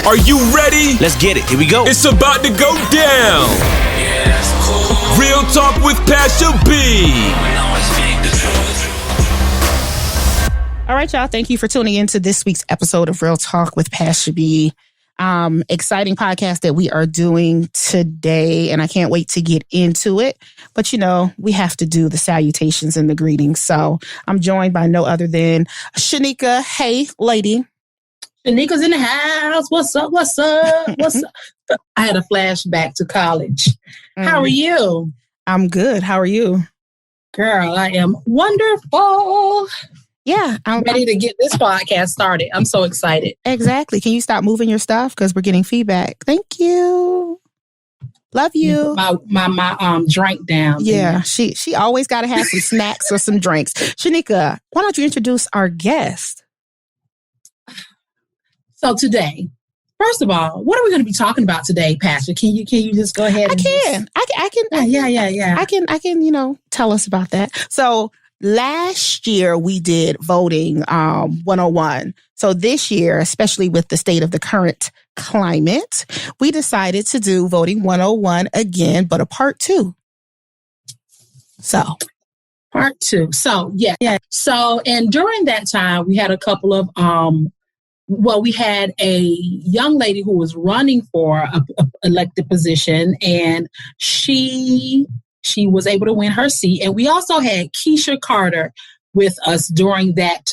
Are you ready? Let's get it. Here we go. It's about to go down. Real Talk with Pasha B. All right, y'all. Thank you for tuning in to this week's episode of Real Talk with Pasha B. Exciting podcast that we are doing today, and I can't wait to get into it. But, you know, we have to do the salutations and the greetings. So I'm joined by no other than Sheneka. Hey, lady. Sheneka's in the house. What's up? What's up? What's up? I had a flashback to college. How are you? I'm good. How are you? Girl, I am wonderful. Yeah. I'm ready to get this podcast started. I'm so excited. Exactly. Can you stop moving your stuff? Because we're getting feedback. Thank you. Love you. My drink down. Yeah. She always got to have some snacks or some drinks. Sheneka, why don't you introduce our guest? So today, first of all, what are we going to be talking about today, Pastor? Can you just go ahead? I can. Yeah. I can, tell us about that. So last year we did voting 101. So this year, especially with the state of the current climate, we decided to do voting 101 again, but a part 2. So part 2. So yeah. So, and during that time, we had a couple of we had a young lady who was running for a elected position, and she was able to win her seat. And we also had Keisha Carter with us during that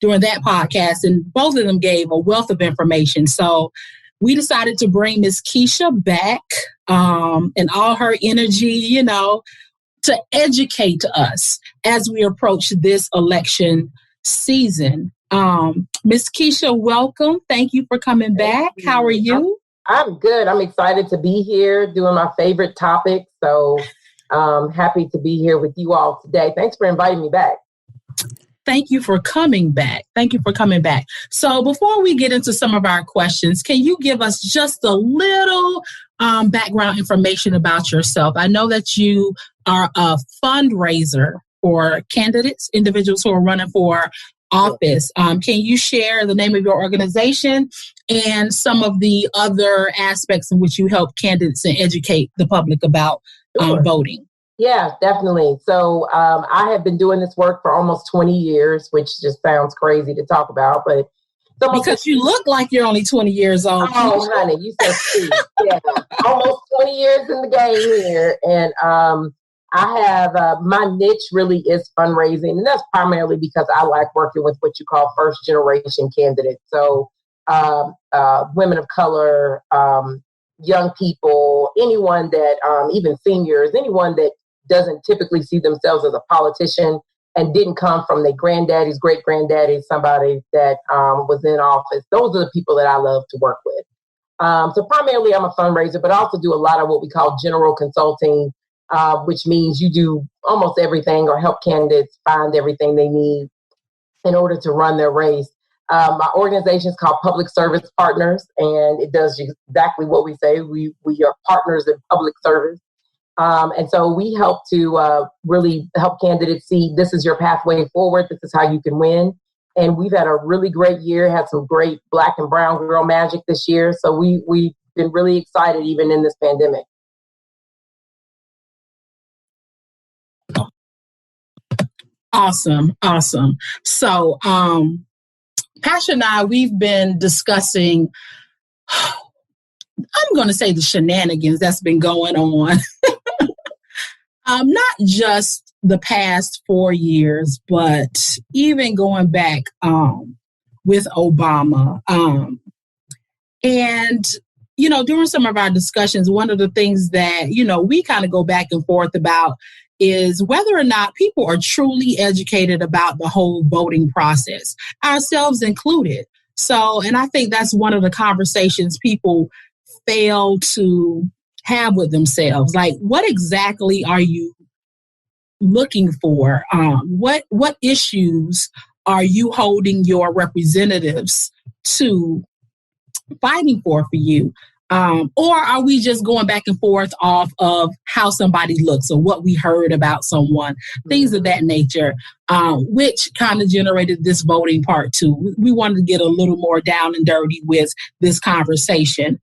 podcast, and both of them gave a wealth of information. So we decided to bring Miss Keisha back and all her energy, to educate us as we approach this election season. Miss Keisha, welcome. Thank you for coming back. How are you? I'm good. I'm excited to be here doing my favorite topic. So happy to be here with you all today. Thanks for inviting me back. Thank you for coming back. So before we get into some of our questions, can you give us just a little background information about yourself? I know that you are a fundraiser for candidates, individuals who are running for office. Can you share the name of your organization and some of the other aspects in which you help candidates and educate the public about voting? Yeah, definitely. So I have been doing this work for almost 20 years, which just sounds crazy to talk about, but because you look like you're only 20 years old. Oh, honey, you said sweet. Yeah, almost 20 years in the game here, and I have my niche really is fundraising, and that's primarily because I like working with what you call first generation candidates. So women of color, young people, anyone that, even seniors, anyone that doesn't typically see themselves as a politician and didn't come from their granddaddy's great granddaddy, somebody that was in office. Those are the people that I love to work with. So primarily I'm a fundraiser, but I also do a lot of what we call general consulting, which means you do almost everything or help candidates find everything they need in order to run their race. My organization is called Public Service Partners, and it does exactly what we say. We are partners in public service. And so we help to really help candidates see this is your pathway forward. This is how you can win. And we've had a really great year, had some great Black and brown girl magic this year. So we've been really excited even in this pandemic. Awesome. So, Pasha and I, we've been discussing, I'm going to say the shenanigans that's been going on. Not just the past 4 years, but even going back with Obama. And, during some of our discussions, one of the things that, we kind of go back and forth about is whether or not people are truly educated about the whole voting process, ourselves included. So, and I think that's one of the conversations people fail to have with themselves. Like, what exactly are you looking for? What issues are you holding your representatives to fighting for you? Or are we just going back and forth off of how somebody looks or what we heard about someone, things of that nature, which kind of generated this voting part too. We wanted to get a little more down and dirty with this conversation.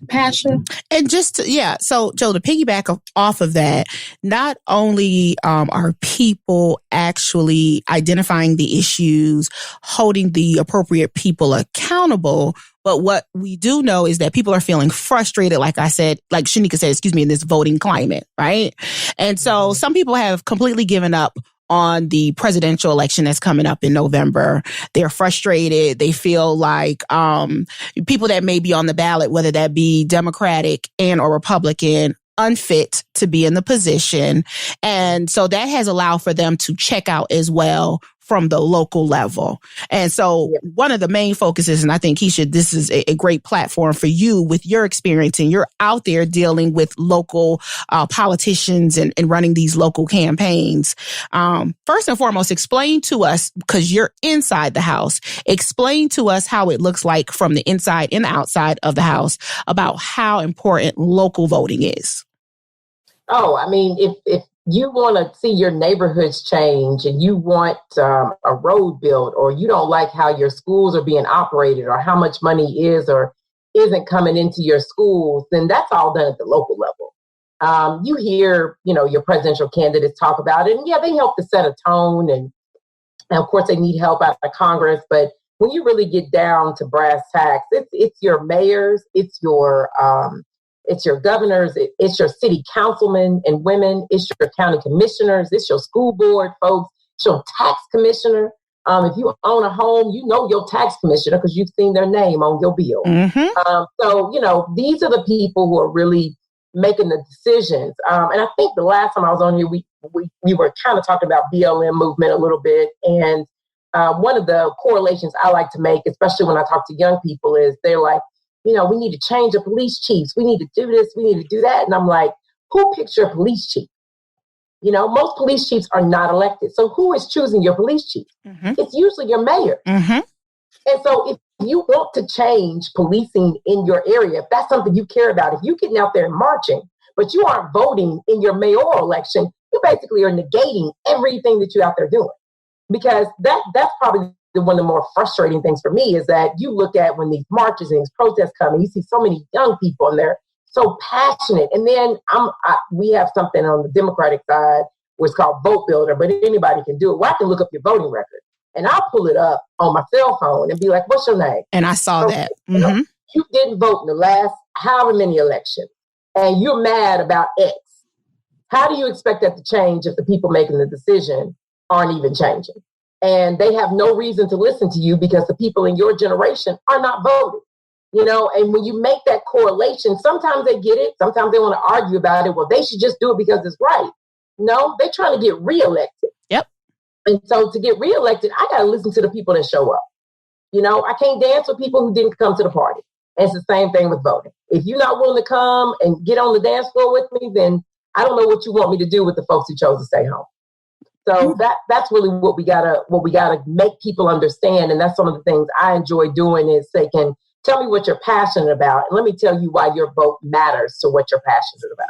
Pasha? And so Joe, to piggyback off of that, not only are people actually identifying the issues, holding the appropriate people accountable, but what we do know is that people are feeling frustrated, like Sheneka said, in this voting climate, right? And so some people have completely given up on the presidential election that's coming up in November. They're frustrated. They feel like people that may be on the ballot, whether that be Democratic and or Republican, unfit to be in the position. And so that has allowed for them to check out as well from the local level. And so one of the main focuses, and I think, Keisha, this is a great platform for you with your experience, and you're out there dealing with local politicians and running these local campaigns. First and foremost, explain to us, because you're inside the House, explain to us how it looks like from the inside and outside of the House about how important local voting is. Oh, I mean, if you want to see your neighborhoods change and you want a road built, or you don't like how your schools are being operated or how much money is or isn't coming into your schools, then that's all done at the local level. You hear, your presidential candidates talk about it, and they help to set a tone, and of course they need help out of Congress. But when you really get down to brass tacks, it's your mayors, it's your governors, it's your city councilmen and women, it's your county commissioners, it's your school board folks, it's your tax commissioner. If you own a home, you know your tax commissioner because you've seen their name on your bill. Mm-hmm. So, these are the people who are really making the decisions. And I think the last time I was on here, we were kind of talking about BLM movement a little bit. And one of the correlations I like to make, especially when I talk to young people, is they're like, we need to change the police chiefs. We need to do this. We need to do that. And I'm like, who picks your police chief? Most police chiefs are not elected. So who is choosing your police chief? Mm-hmm. It's usually your mayor. Mm-hmm. And so if you want to change policing in your area, if that's something you care about, if you're getting out there and marching, but you aren't voting in your mayoral election, you basically are negating everything that you're out there doing. Because that's probably one of the more frustrating things for me, is that you look at when these marches and these protests come and you see so many young people in there so passionate. And then we have something on the Democratic side where it's called Vote Builder, but anybody can do it. Well, I can look up your voting record and I'll pull it up on my cell phone and be like, what's your name? And I saw that. Mm-hmm. You didn't vote in the last however many elections and you're mad about X. How do you expect that to change if the people making the decision aren't even changing? And they have no reason to listen to you because the people in your generation are not voting, and when you make that correlation, sometimes they get it. Sometimes they want to argue about it. Well, they should just do it because it's right. No, they're trying to get reelected. Yep. And so to get reelected, I got to listen to the people that show up. I can't dance with people who didn't come to the party. And it's the same thing with voting. If you're not willing to come and get on the dance floor with me, then I don't know what you want me to do with the folks who chose to stay home. So that's really what we gotta make people understand. And that's some of the things I enjoy doing, is they can tell me what you're passionate about. And let me tell you why your vote matters to what you're passionate about.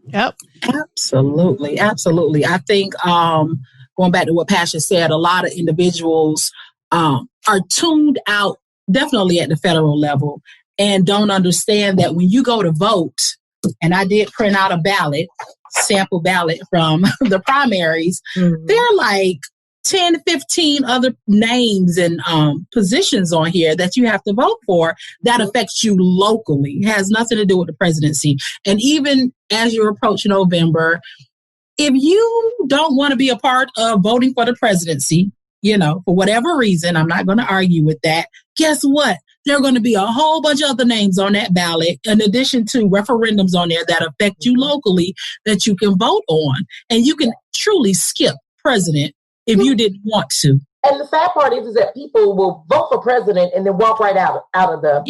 Yep. Absolutely. Absolutely. I think going back to what Pasha said, a lot of individuals are tuned out, definitely at the federal level, and don't understand that when you go to vote, and I did print out a sample ballot from the primaries, there are like 10, 15 other names and positions on here that you have to vote for that affects you locally. It has nothing to do with the presidency. And even as you approach November, if you don't want to be a part of voting for the presidency, for whatever reason, I'm not going to argue with that. Guess what? There are going to be a whole bunch of other names on that ballot, in addition to referendums on there that affect you locally, that you can vote on. And you can truly skip president if you didn't want to. And the sad part is that people will vote for president and then walk right out of the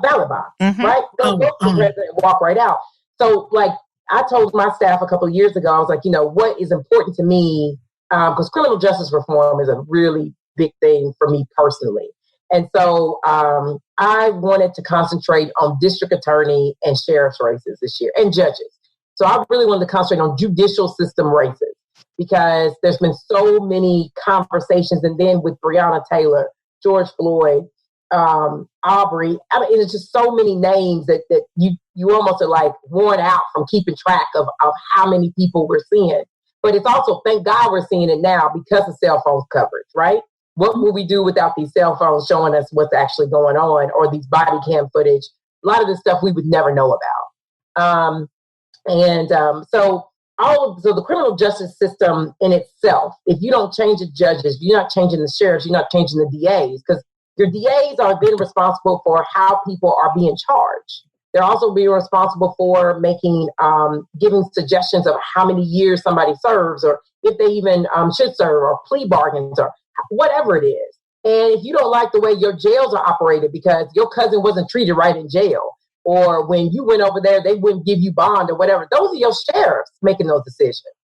ballot box, right? They'll vote for president and walk right out. So, like, I told my staff a couple of years ago, I was like, what is important to me, because criminal justice reform is a really big thing for me personally. And so I wanted to concentrate on district attorney and sheriff's races this year, and judges. So I really wanted to concentrate on judicial system races because there's been so many conversations. And then with Breonna Taylor, George Floyd, Aubrey, I mean, it's just so many names that you almost are like worn out from keeping track of how many people we're seeing. But it's also, thank God we're seeing it now because of cell phone coverage, right? What will we do without these cell phones showing us what's actually going on, or these body cam footage? A lot of this stuff we would never know about. So the criminal justice system in itself, if you don't change the judges, you're not changing the sheriffs, you're not changing the DAs, because your DAs are then responsible for how people are being charged. They're also being responsible for giving suggestions of how many years somebody serves, or if they even should serve, or plea bargains, or whatever it is. And if you don't like the way your jails are operated because your cousin wasn't treated right in jail, or when you went over there, they wouldn't give you bond or whatever, those are your sheriffs making those decisions.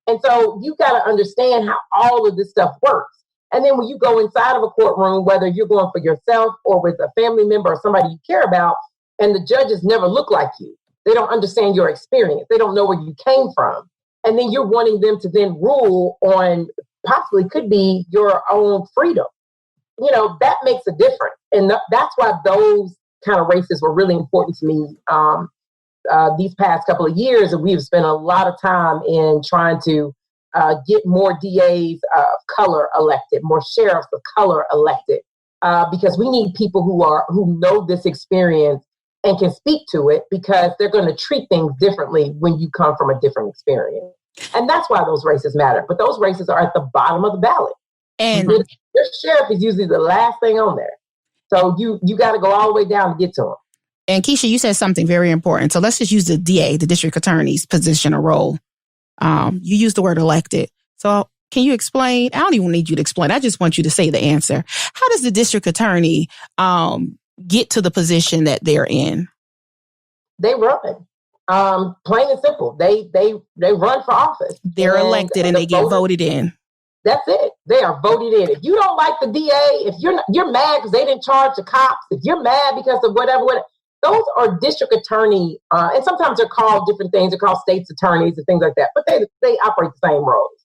And so you got to understand how all of this stuff works. And then when you go inside of a courtroom, whether you're going for yourself or with a family member or somebody you care about, and the judges never look like you, they don't understand your experience, they don't know where you came from. And then you're wanting them to then rule on possibly could be your own freedom. You know, that makes a difference. And that's why those kind of races were really important to me these past couple of years. And we've spent a lot of time in trying to get more DAs of color elected, more sheriffs of color elected, because we need people who know this experience and can speak to it, because they're going to treat things differently when you come from a different experience. And that's why those races matter. But those races are at the bottom of the ballot. And your sheriff is usually the last thing on there. So you got to go all the way down to get to them. And Keisha, you said something very important. So let's just use the DA, the district attorney's position or role. You used the word elected. So can you explain? I don't even need you to explain. I just want you to say the answer. How does the district attorney get to the position that they're in? They run. Plain and simple. They run for office. They're elected and they get voted in. That's it. They are voted in. If you don't like the DA, if you're mad because they didn't charge the cops, if you're mad because of whatever, those are district attorney, and sometimes they're called different things. They're called state's attorneys and things like that, but they operate the same roles.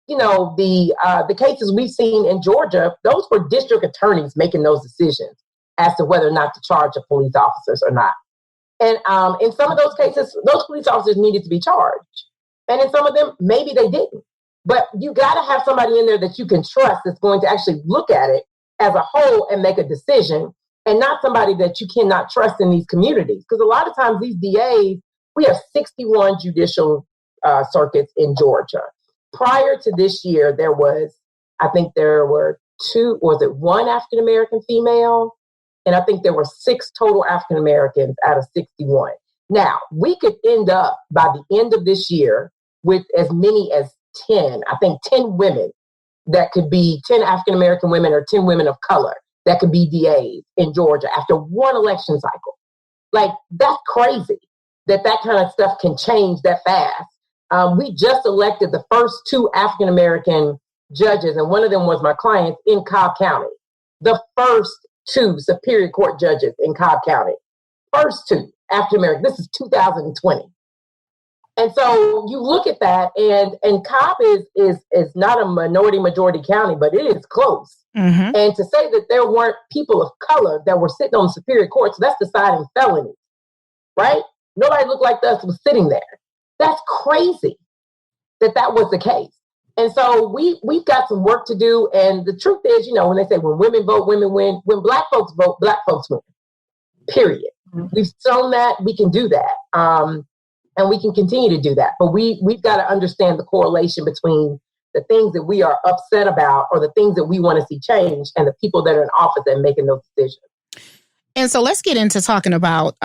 The cases we've seen in Georgia, those were district attorneys making those decisions as to whether or not to charge the police officers or not. And in some of those cases, those police officers needed to be charged. And in some of them, maybe they didn't. But you got to have somebody in there that you can trust that's going to actually look at it as a whole and make a decision, and not somebody that you cannot trust in these communities. Because a lot of times these DAs, we have 61 judicial circuits in Georgia. Prior to this year, there were one African-American female, and I think there were 6 total African-Americans out of 61. Now, we could end up by the end of this year with as many as 10 women that could be 10 African-American women or 10 women of color that could be DAs in Georgia after one election cycle. Like, that's crazy that kind of stuff can change that fast. We just elected the first 2 African-American judges, and one of them was my client in Cobb County. The first 2 Superior Court judges in Cobb County. First 2 African-American. This is 2020. And so you look at that, and Cobb is not a majority county, but it is close. Mm-hmm. And to say that there weren't people of color that were sitting on the Superior Court, so that's deciding felonies, right? Nobody looked like us was sitting there. That's crazy that was the case. And so we've got some work to do. And the truth is, when they say when women vote, women win, when Black folks vote, Black folks win, period. Mm-hmm. We've shown that we can do that. And we can continue to do that. But we've got to understand the correlation between the things that we are upset about or the things that we want to see change and the people that are in office and making those decisions. And so let's get into talking about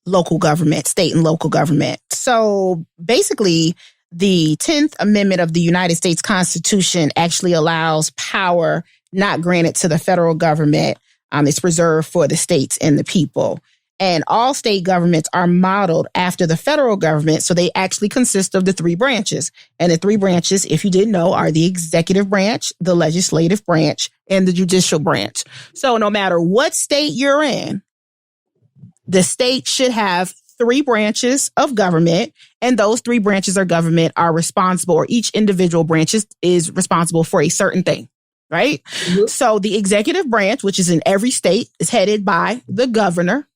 local government, state and local government. So basically, the 10th Amendment of the United States Constitution actually allows power not granted to the federal government. It's reserved for the states and the people. And all state governments are modeled after the federal government. So they actually consist of the three branches. And the three branches, if you didn't know, are the executive branch, the legislative branch, and the judicial branch. So no matter what state you're in, the state should have three branches of government, and those three branches of government are responsible, or each individual branch is responsible for a certain thing, right? Mm-hmm. So the executive branch, which is in every state, is headed by the governor,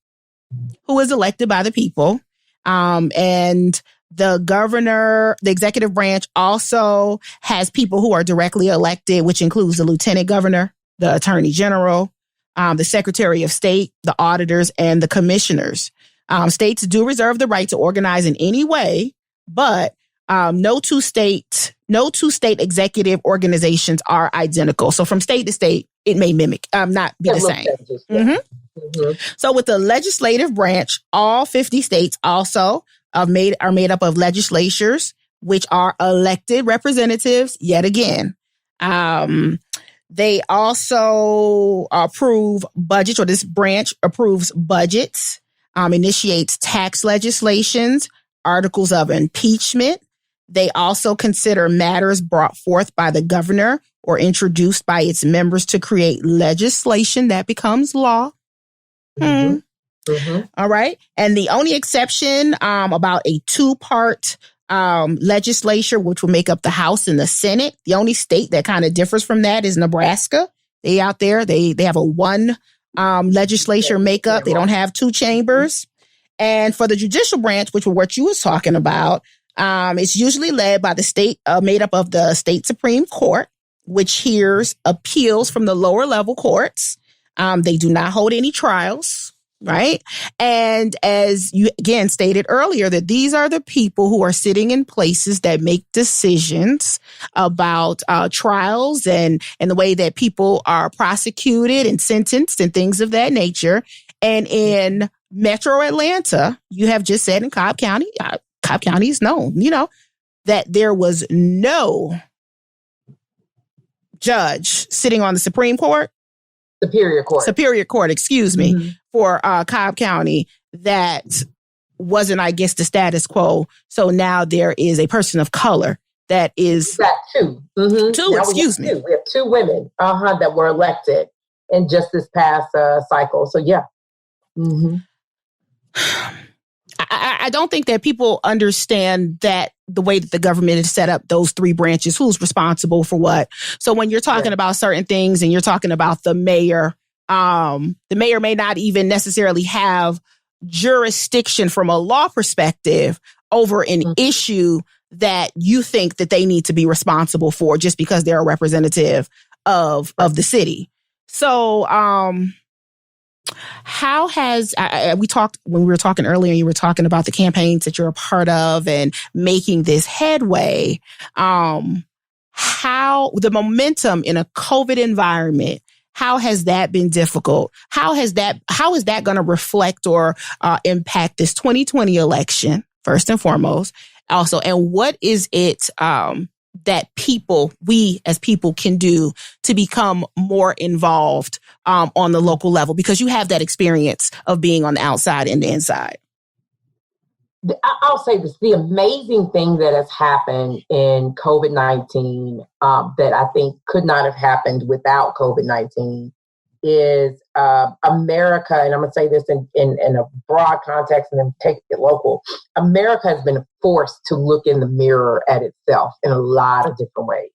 who is elected by the people. And the executive branch also has people who are directly elected, which includes the lieutenant governor, the attorney general, the secretary of state, the auditors, and the commissioners. States do reserve the right to organize in any way, but no two state executive organizations are identical. So from state to state, it may not be the same. Mm-hmm. Mm-hmm. So with the legislative branch, all 50 states also are made up of legislatures, which are elected representatives yet again. They also approve budgets, or this branch approves budgets, initiates tax legislations, articles of impeachment. They also consider matters brought forth by the governor or introduced by its members to create legislation that becomes law. Mm-hmm. Mm-hmm. All right. And the only exception about a two-part legislature, which will make up the House and the Senate. The only state that kind of differs from that is Nebraska. They out there, they have a one legislature makeup. They don't have two chambers. And for the judicial branch, which was what you was talking about, it's usually led by the state, made up of the state Supreme Court, which hears appeals from the lower level courts. They do not hold any trials, right? And as you again stated earlier, that these are the people who are sitting in places that make decisions about trials and the way that people are prosecuted and sentenced and things of that nature. And in Metro Atlanta, you have just said in Cobb County is known, that there was no judge sitting on the Superior Court, excuse me, mm-hmm. for Cobb County that wasn't, I guess, the status quo. So now there is a person of color that is... That two. Mm-hmm. Two, excuse me. We have two women that were elected in just this past cycle. So yeah. Mm-hmm. I don't think that people understand that the way that the government is set up, those three branches, who's responsible for what. So when you're talking about certain things and you're talking about the mayor may not even necessarily have jurisdiction from a law perspective over an mm-hmm. issue that you think that they need to be responsible for just because they're a representative of the city. So, how has we talked when we were talking earlier, you were talking about the campaigns that you're a part of and making this headway. How the momentum in a COVID environment, how has that been difficult? How is that going to reflect or impact this 2020 election, first and foremost? Also, and what is it that we as people can do to become more involved on the local level, because you have that experience of being on the outside and the inside? I'll say this, the amazing thing that has happened in COVID-19 that I think could not have happened without COVID-19 is America, and I'm going to say this in a broad context and then take it local. America has been forced to look in the mirror at itself in a lot of different ways.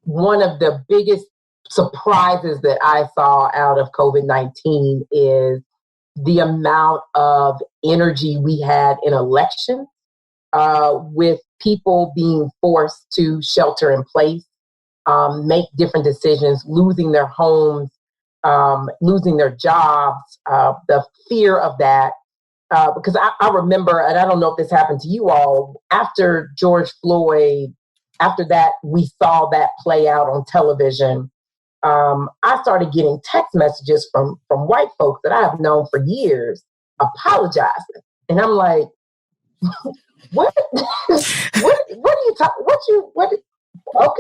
One of the biggest surprises that I saw out of COVID-19 is the amount of energy we had in elections, with people being forced to shelter in place, make different decisions, losing their homes, losing their jobs, the fear of that. Because I remember, and I don't know if this happened to you all, after George Floyd, after that, we saw that play out on television. I started getting text messages from white folks that I have known for years apologizing. And I'm like, what? what are you talking?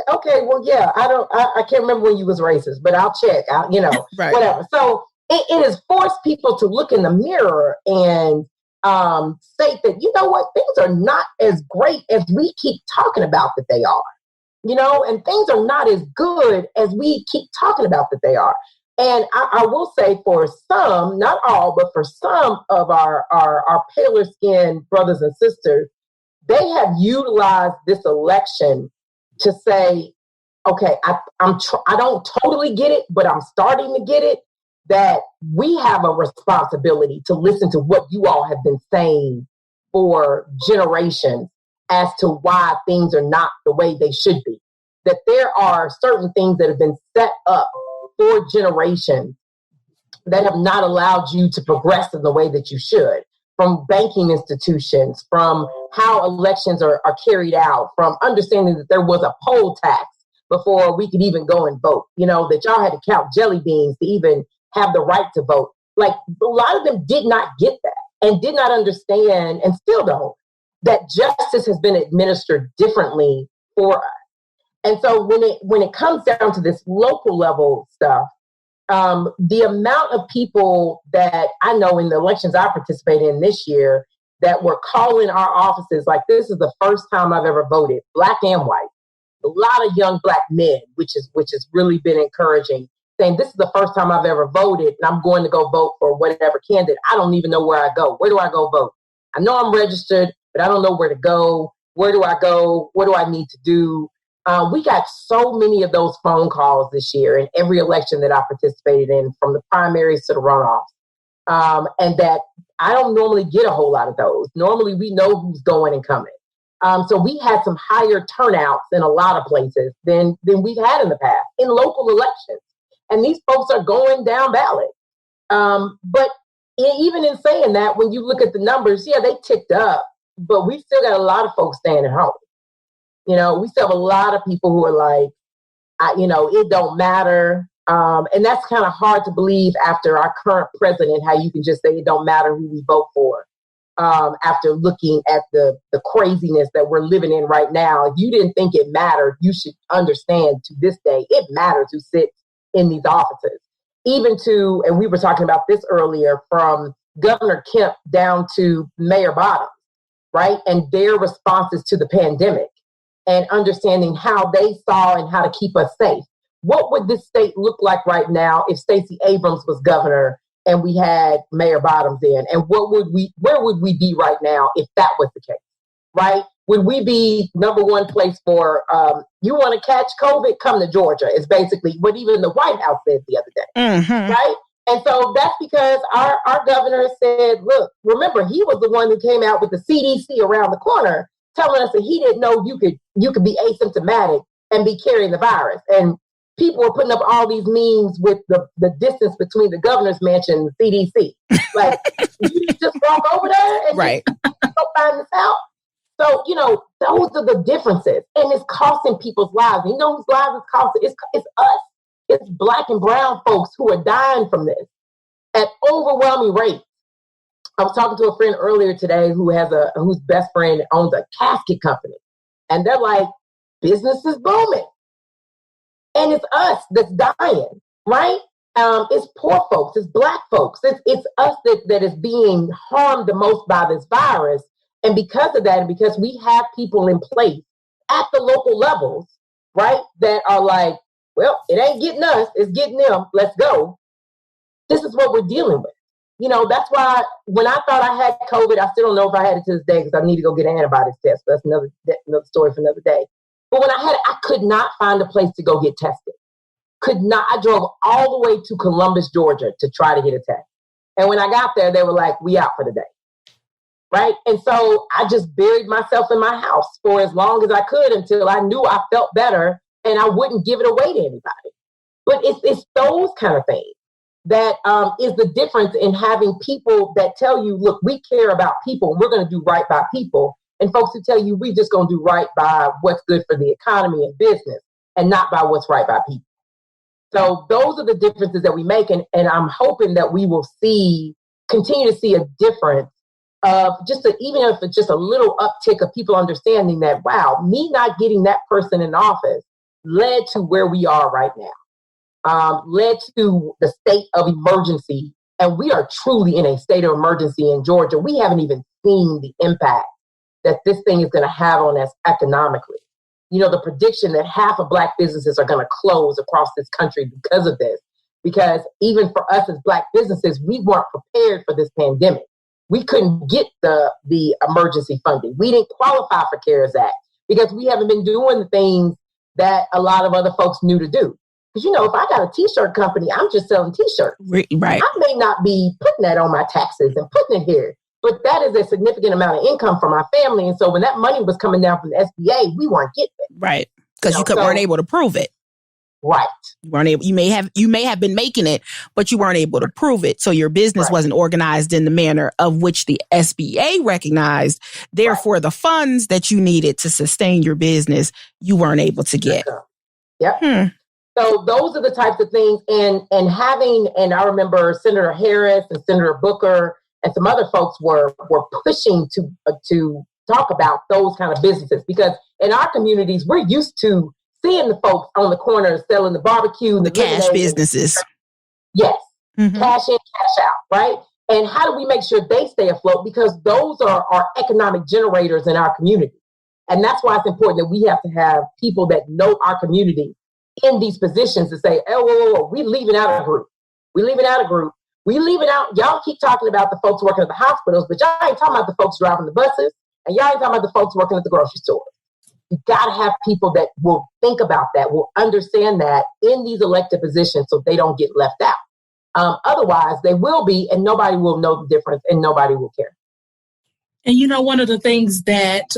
Okay, well, yeah, I can't remember when you was racist, but I'll check out, right. Whatever. So it has forced people to look in the mirror and say that, you know what, things are not as great as we keep talking about that they are, and things are not as good as we keep talking about that they are. And I will say for some, not all, but for some of our paler skinned brothers and sisters, they have utilized this election to say, okay, I don't totally get it, but I'm starting to get it, that we have a responsibility to listen to what you all have been saying for generations as to why things are not the way they should be. That there are certain things that have been set up for generations that have not allowed you to progress in the way that you should, from banking institutions, from how elections are carried out, from understanding that there was a poll tax before we could even go and vote, that y'all had to count jelly beans to even have the right to vote. Like, a lot of them did not get that and did not understand, and still don't, that justice has been administered differently for us. And so when it comes down to this local level stuff, the amount of people that I know in the elections I participated in this year that were calling our offices like, this is the first time I've ever voted, black and white, a lot of young black men, which has really been encouraging, saying this is the first time I've ever voted and I'm going to go vote for whatever candidate. I don't even know where I go. Where do I go vote? I know I'm registered, but I don't know where to go. Where do I go? What do I need to do? We got so many of those phone calls this year in every election that I participated in, from the primaries to the runoffs. And that I don't normally get a whole lot of those. Normally we know who's going and coming. So we had some higher turnouts in a lot of places than we've had in the past in local elections. And these folks are going down ballot. But even in saying that, when you look at the numbers, yeah, they ticked up, but we still got a lot of folks staying at home. We still have a lot of people who are like, it don't matter. And that's kind of hard to believe after our current president, how you can just say it don't matter who we vote for. After looking at the craziness that we're living in right now, if you didn't think it mattered, you should understand to this day, it matters who sits in these offices. Even to, and we were talking about this earlier, from Governor Kemp down to Mayor Bottoms, right? And their responses to the pandemic, and understanding how they saw and how to keep us safe. What would this state look like right now if Stacey Abrams was governor and we had Mayor Bottoms in? And where would we be right now if that was the case, right? Would we be number one place for, you want to catch COVID, come to Georgia, is basically what even the White House said the other day, right? And so that's because our governor said, look, remember, he was the one who came out with the CDC around the corner telling us that he didn't know you could be asymptomatic and be carrying the virus. And people were putting up all these memes with the distance between the governor's mansion and the CDC. Like, you just walk over there and right. go find this out. So, those are the differences. And it's costing people's lives. You know whose lives it's costing? It's us. It's black and brown folks who are dying from this at overwhelming rates. I was talking to a friend earlier today whose best friend owns a casket company. And they're like, business is booming. And it's us that's dying, right? It's poor folks, it's black folks. It's us that is being harmed the most by this virus. And because of that, and because we have people in place at the local levels, right, that are like, well, it ain't getting us, it's getting them, let's go. This is what we're dealing with. That's why when I thought I had COVID, I still don't know if I had it to this day because I need to go get an antibodies test. That's another story for another day. But when I had it, I could not find a place to go get tested. Could not. I drove all the way to Columbus, Georgia to try to get a test. And when I got there, they were like, we out for the day. Right? And so I just buried myself in my house for as long as I could until I knew I felt better and I wouldn't give it away to anybody. But it's those kind of things that is the difference in having people that tell you, look, we care about people and we're going to do right by people. And folks who tell you we just going to do right by what's good for the economy and business and not by what's right by people. So those are the differences that we make. And I'm hoping that we will continue to see a difference of even if it's just a little uptick of people understanding that, wow, me not getting that person in office led to where we are right now. led to the state of emergency. And we are truly in a state of emergency in Georgia. We haven't even seen the impact that this thing is going to have on us economically. You know, the prediction that half of Black businesses are going to close across this country because of this. Because even for us as Black businesses, we weren't prepared for this pandemic. We couldn't get the emergency funding. We didn't qualify for CARES Act because we haven't been doing the things that a lot of other folks knew to do. Because, you know, if I got a T-shirt company, I'm just selling T-shirts. Right. I may not be putting that on my taxes and putting it here, but that is a significant amount of income for my family. And so when that money was coming down from the SBA, we weren't getting it. Right. Because you weren't able to prove it. Right. You weren't able. You may have been making it, but you weren't able to prove it. So your business wasn't organized in the manner of which the SBA recognized. Therefore, the funds that you needed to sustain your business, you weren't able to get. Yep. So those are the types of things. And I remember Senator Harris and Senator Booker and some other folks were pushing to talk about those kind of businesses, because in our communities, we're used to seeing the folks on the corner selling the barbecue, the cash businesses. Yes. Mm-hmm. Cash in, cash out, right? And how do we make sure they stay afloat? Because those are our economic generators in our community. And that's why it's important that we have to have people that know our community in these positions to say, oh, whoa, we leaving out a group. We leaving out a group. We leaving out, y'all keep talking about the folks working at the hospitals, but y'all ain't talking about the folks driving the buses, and y'all ain't talking about the folks working at the grocery store. You got to have people that will think about that, will understand that in these elected positions so they don't get left out. Otherwise, they will be, and nobody will know the difference, and nobody will care. And, you know, one of the things that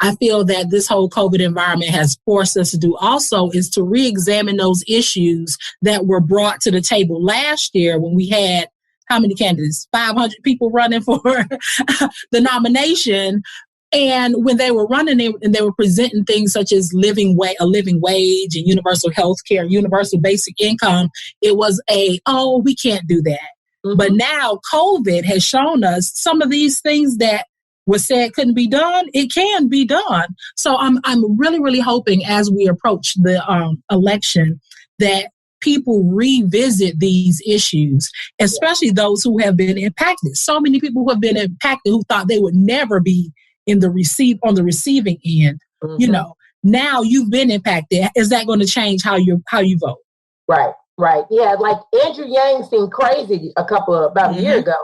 I feel that this whole COVID environment has forced us to do also is to re-examine those issues that were brought to the table last year when we had, how many candidates? 500 people running for the nomination. And when they were running, they were presenting things such as a living wage and universal health care, universal basic income. It was we can't do that. Mm-hmm. But now COVID has shown us some of these things that was said couldn't be done. It can be done. So I'm really, really hoping as we approach the election that people revisit these issues, especially those who have been impacted. So many people who have been impacted who thought they would never be on the receiving end. Mm-hmm. You know, now you've been impacted. Is that going to change how you vote? Right. Yeah, like Andrew Yang seemed crazy about a year ago.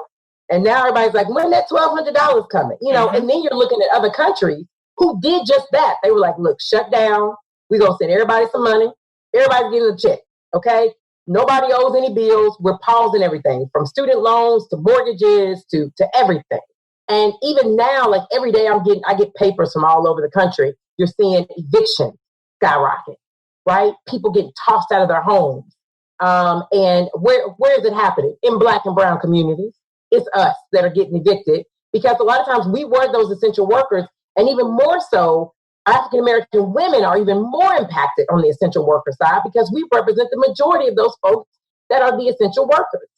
And now everybody's like, when that $1,200 coming? You know, and then you're looking at other countries who did just that. They were like, look, shut down. We're going to send everybody some money. Everybody's getting a check, okay? Nobody owes any bills. We're pausing everything from student loans to mortgages to everything. And even now, like every day I get papers from all over the country. You're seeing evictions skyrocket, right? People getting tossed out of their homes. And where is it happening? In Black and brown communities. It's us that are getting evicted, because a lot of times we were those essential workers, and even more so, African-American women are even more impacted on the essential worker side because we represent the majority of those folks that are the essential workers,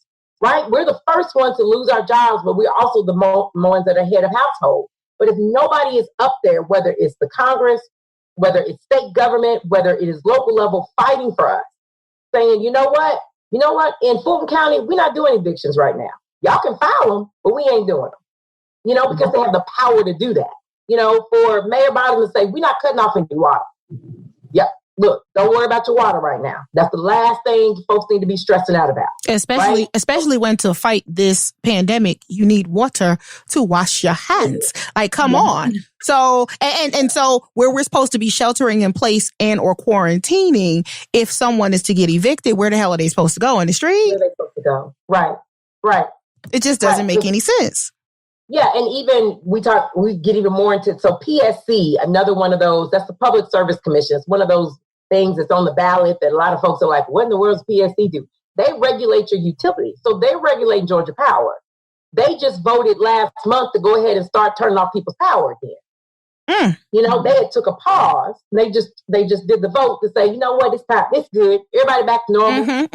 right? We're the first ones to lose our jobs, but we're also the ones that are head of household. But if nobody is up there, whether it's the Congress, whether it's state government, whether it is local level, fighting for us, saying, you know what, in Fulton County, we're not doing evictions right now. Y'all can file them, but we ain't doing them, you know, because they have the power to do that. You know, for Mayor Biden to say, we're not cutting off any water. Yep. Look, don't worry about your water right now. That's the last thing folks need to be stressing out about. Especially when to fight this pandemic, you need water to wash your hands. Like, come on. So, and so where we're supposed to be sheltering in place and or quarantining, if someone is to get evicted, where the hell are they supposed to go? In the street? Where are they supposed to go? Right. It just doesn't make any sense. Yeah, and even we get even more into, so PSC, another one of those, that's the Public Service Commission. It's one of those things that's on the ballot that a lot of folks are like, what in the world does PSC do? They regulate your utilities. So they regulate Georgia Power. They just voted last month to go ahead and start turning off people's power again. You know, they had took a pause. They just did the vote to say, you know what, it's time, it's good. Everybody back to normal. They'll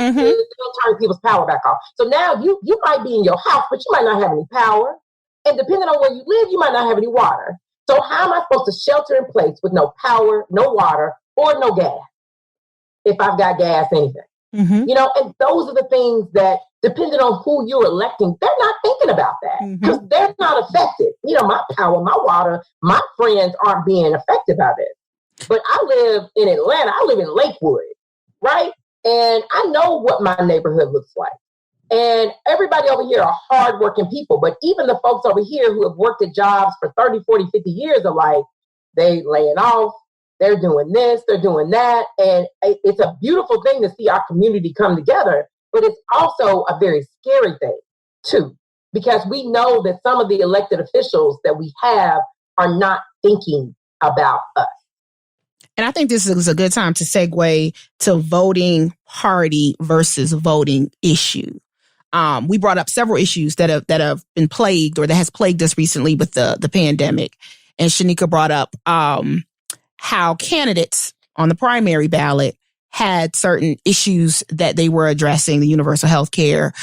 turn people's power back off. So now you might be in your house, but you might not have any power. And depending on where you live, you might not have any water. So how am I supposed to shelter in place with no power, no water, or no gas? If I've got gas, anything. Mm-hmm. You know, and those are the things that, depending on who you're electing, they're not thinking about that because they're not affected. You know, my power, my water, my friends aren't being affected by this. But I live in Atlanta. I live in Lakewood, right? And I know what my neighborhood looks like. And everybody over here are hardworking people. But even the folks over here who have worked at jobs for 30, 40, 50 years are like, they laying off. They're doing this, they're doing that. And it's a beautiful thing to see our community come together, but it's also a very scary thing too, because we know that some of the elected officials that we have are not thinking about us. And I think this is a good time to segue to voting party versus voting issue. We brought up several issues that have been plagued or that has plagued us recently with the pandemic. And Sheneka brought up how candidates on the primary ballot had certain issues that they were addressing, the universal health care,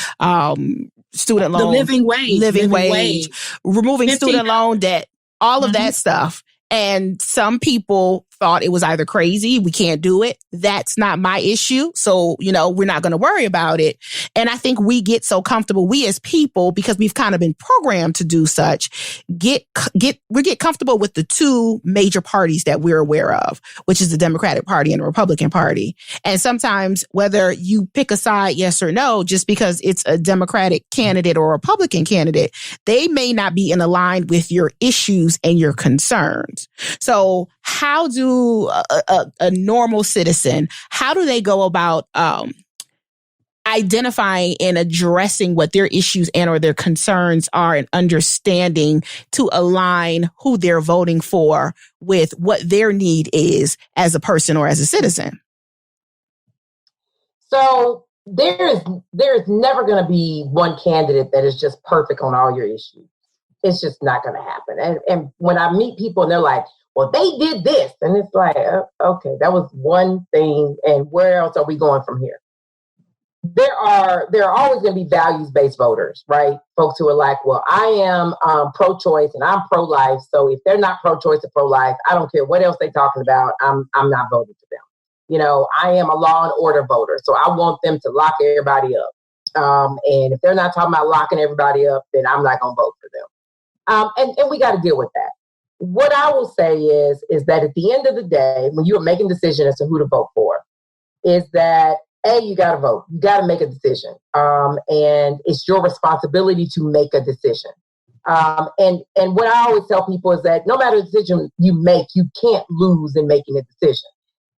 student loan, living wage, removing student loan debt, all of that stuff. And some people thought it was either crazy, we can't do it, that's not my issue, so, you know, we're not going to worry about it. And I think we get so comfortable, we as people, because we've kind of been programmed to do such, we get comfortable with the two major parties that we're aware of, which is the Democratic Party and the Republican Party. And sometimes whether you pick a side, yes or no, just because it's a Democratic candidate or a Republican candidate, they may not be in line with your issues and your concerns. So how do a normal citizen, how do they go about identifying and addressing what their issues and or their concerns are and understanding to align who they're voting for with what their need is as a person or as a citizen? So there's never going to be one candidate that is just perfect on all your issues. It's just not going to happen. And when I meet people and they're like, well, they did this. And it's like, okay, that was one thing. And where else are we going from here? There are always going to be values-based voters, right? Folks who are like, well, I am pro-choice and I'm pro-life. So if they're not pro-choice or pro-life, I don't care what else they're talking about. I'm not voting for them. You know, I am a law and order voter. So I want them to lock everybody up. And if they're not talking about locking everybody up, then I'm not going to vote for them. And we got to deal with that. What I will say is that at the end of the day, when you're making a decision as to who to vote for, is that, A, you got to vote. You got to make a decision. And it's your responsibility to make a decision. And what I always tell people is that no matter the decision you make, you can't lose in making a decision.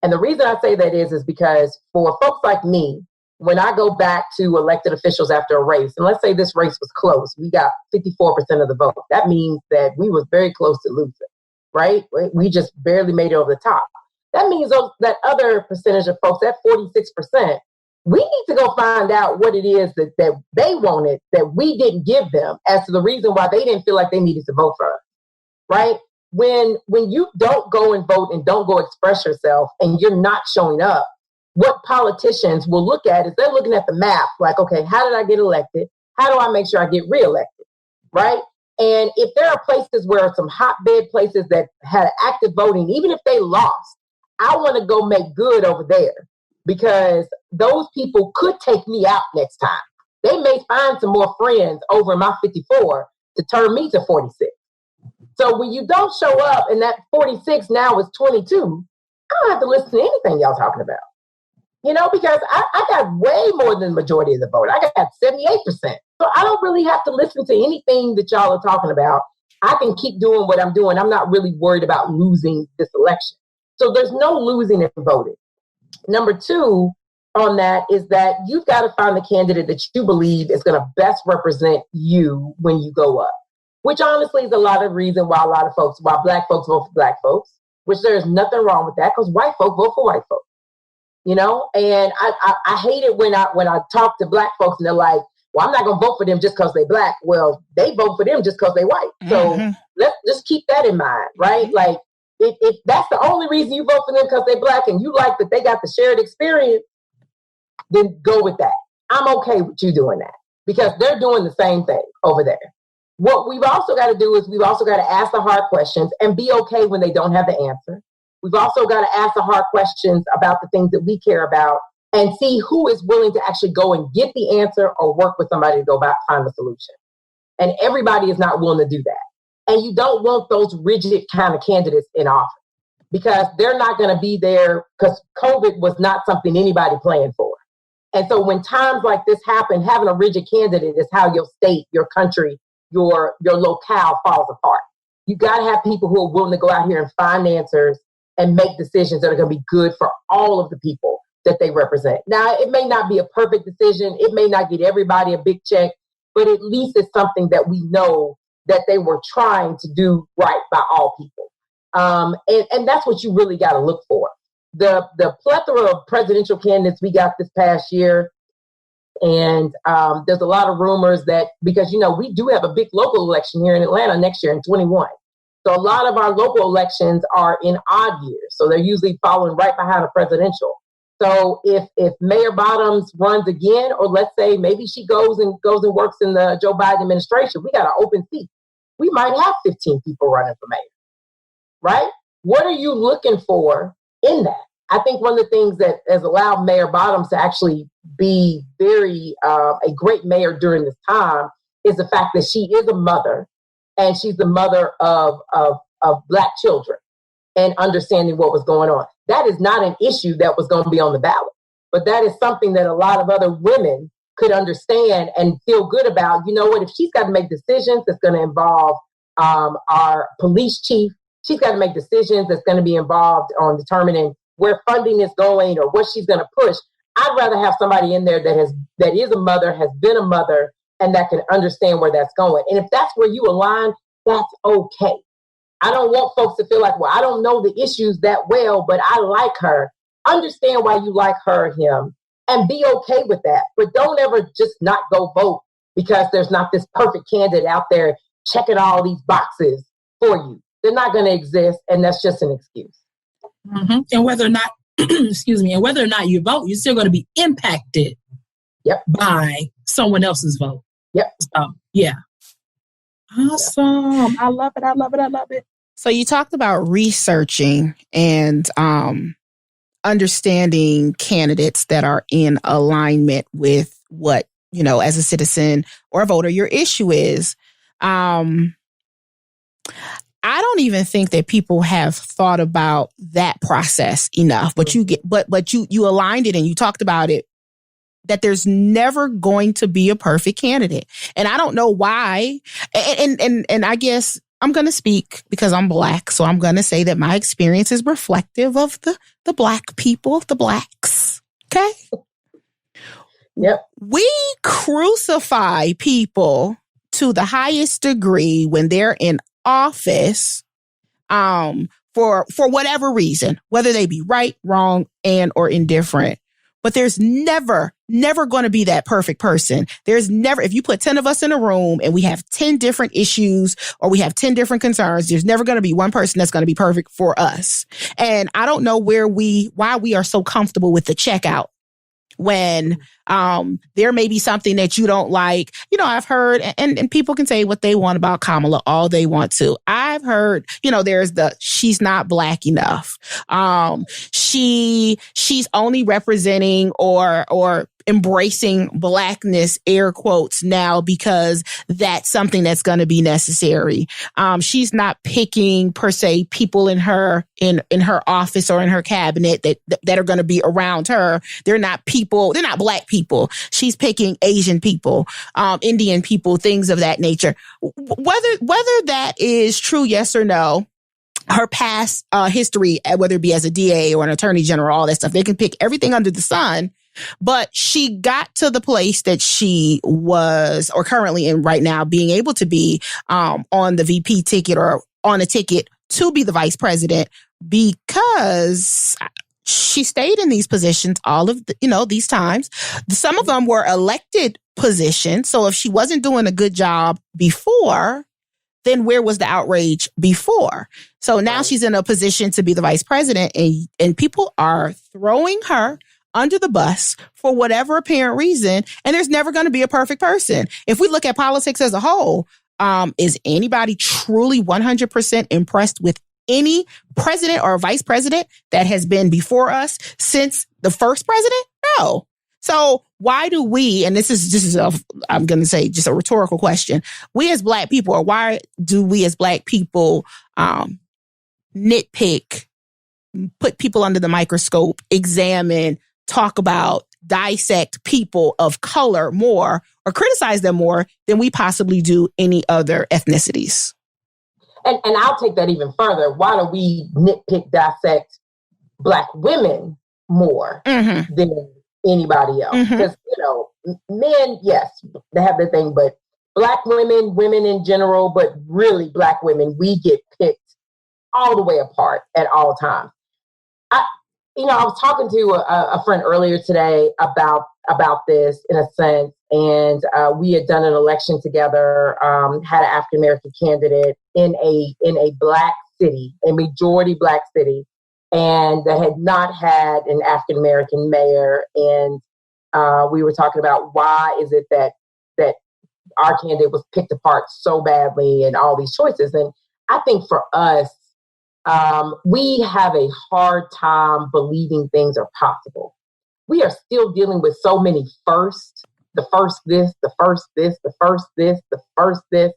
And the reason I say that is because for folks like me, when I go back to elected officials after a race, and let's say this race was close, we got 54% of the vote. That means that we was very close to losing, right? We just barely made it over the top. That means that other percentage of folks, that 46%, we need to go find out what it is that they wanted that we didn't give them as to the reason why they didn't feel like they needed to vote for us, right? When you don't go and vote and don't go express yourself and you're not showing up, what politicians will look at is they're looking at the map like, okay, how did I get elected? How do I make sure I get reelected, right? And if there are places where some hotbed places that had active voting, even if they lost, I want to go make good over there because those people could take me out next time. They may find some more friends over in my 54 to turn me to 46. So when you don't show up and that 46 now is 22, I don't have to listen to anything y'all talking about. You know, because I got way more than the majority of the vote. I got 78%. So I don't really have to listen to anything that y'all are talking about. I can keep doing what I'm doing. I'm not really worried about losing this election. So there's no losing in voting. Number two on that is that you've got to find the candidate that you believe is going to best represent you when you go up, which honestly is a lot of reason why Black folks vote for Black folks, which there's nothing wrong with that because white folk vote for white folks. You know, and I hate it when I talk to Black folks and they're like, well, I'm not going to vote for them just because they Black. Well, they vote for them just because they white. So let's just keep that in mind, right? Like, if that's the only reason you vote for them because they Black and you like that they got the shared experience, then go with that. I'm okay with you doing that because they're doing the same thing over there. What we've also got to do is we've also got to ask the hard questions and be okay when they don't have the answer. We've also got to ask the hard questions about the things that we care about and see who is willing to actually go and get the answer or work with somebody to go back, find the solution. And everybody is not willing to do that. And you don't want those rigid kind of candidates in office because they're not going to be there because COVID was not something anybody planned for. And so when times like this happen, having a rigid candidate is how your state, your country, your locale falls apart. You got to have people who are willing to go out here and find answers and make decisions that are going to be good for all of the people that they represent. Now, it may not be a perfect decision. It may not get everybody a big check, but at least it's something that we know that they were trying to do right by all people. And that's what you really got to look for. The plethora of presidential candidates we got this past year, and there's a lot of rumors that, because, we do have a big local election here in Atlanta next year in 21. So a lot of our local elections are in odd years. So they're usually following right behind a presidential. So if Mayor Bottoms runs again, or let's say maybe she goes and works in the Joe Biden administration, we got an open seat. We might have 15 people running for mayor, right? What are you looking for in that? I think one of the things that has allowed Mayor Bottoms to actually be very a great mayor during this time is the fact that she is a mother, and she's the mother of Black children, and understanding what was going on. That is not an issue that was going to be on the ballot, but that is something that a lot of other women could understand and feel good about. You know what? If she's got to make decisions that's going to involve our police chief, she's got to make decisions that's going to be involved on determining where funding is going or what she's going to push. I'd rather have somebody in there that is a mother, has been a mother, and that can understand where that's going. And if that's where you align, that's okay. I don't want folks to feel like, well, I don't know the issues that well, but I like her. Understand why you like her or him and be okay with that. But don't ever just not go vote because there's not this perfect candidate out there checking all these boxes for you. They're not going to exist, and that's just an excuse. Mm-hmm. And whether or not, and whether or not you vote, you're still going to be impacted by someone else's vote. Yep. So, yeah. Awesome. Yep. I love it. I love it. I love it. So you talked about researching and understanding candidates that are in alignment with what, as a citizen or a voter, your issue is. I don't even think that people have thought about that process enough, but you aligned it and you talked about it, that there's never going to be a perfect candidate. And I don't know why. And I guess I'm going to speak because I'm Black. So I'm going to say that my experience is reflective of the Black people, the Blacks. Okay. Yep. We crucify people to the highest degree when they're in office, for whatever reason, whether they be right, wrong, and or indifferent. But there's never going to be that perfect person. There's never, if you put 10 of us in a room and we have 10 different issues or we have 10 different concerns, there's never going to be one person that's going to be perfect for us. And I don't know why we are so comfortable with the checkout when there may be something that you don't like. I've heard, and people can say what they want about Kamala all they want to. I've heard, there's she's not Black enough. She's only representing or embracing Blackness, air quotes, now because that's something that's going to be necessary. She's not picking per se people in her office or in her cabinet that are going to be around her. They're not Black people. She's picking Asian people, Indian people, things of that nature. Whether that is true, yes or no, her past history, whether it be as a DA or an attorney general, all that stuff, they can pick everything under the sun. But she got to the place that she was, or currently in right now, being able to be on the VP ticket or on a ticket to be the vice president because she stayed in these positions all of these times. Some of them were elected positions. So if she wasn't doing a good job before, then where was the outrage before? So now she's in a position to be the vice president, and people are throwing her under the bus for whatever apparent reason. And there's never going to be a perfect person. If we look at politics as a whole, is anybody truly 100% impressed with any president or vice president that has been before us since the first president? No. So why do we, and this is I'm going to say just a rhetorical question. We as Black people, or why do we as Black people nitpick, put people under the microscope, examine, talk about, dissect people of color more or criticize them more than we possibly do any other ethnicities? And I'll take that even further. Why do we nitpick, dissect Black women more than anybody else? Because, men, yes, they have their thing, but Black women, women in general, but really Black women, we get picked all the way apart at all times. I was talking to a friend earlier today about this in a sense, and we had done an election together, had an African American candidate in a Black city, a majority Black city, and that had not had an African American mayor. And we were talking about why is it that our candidate was picked apart so badly and all these choices. And I think for us, we have a hard time believing things are possible. We are still dealing with so many firsts, the first this, the first this, the first this, the first this,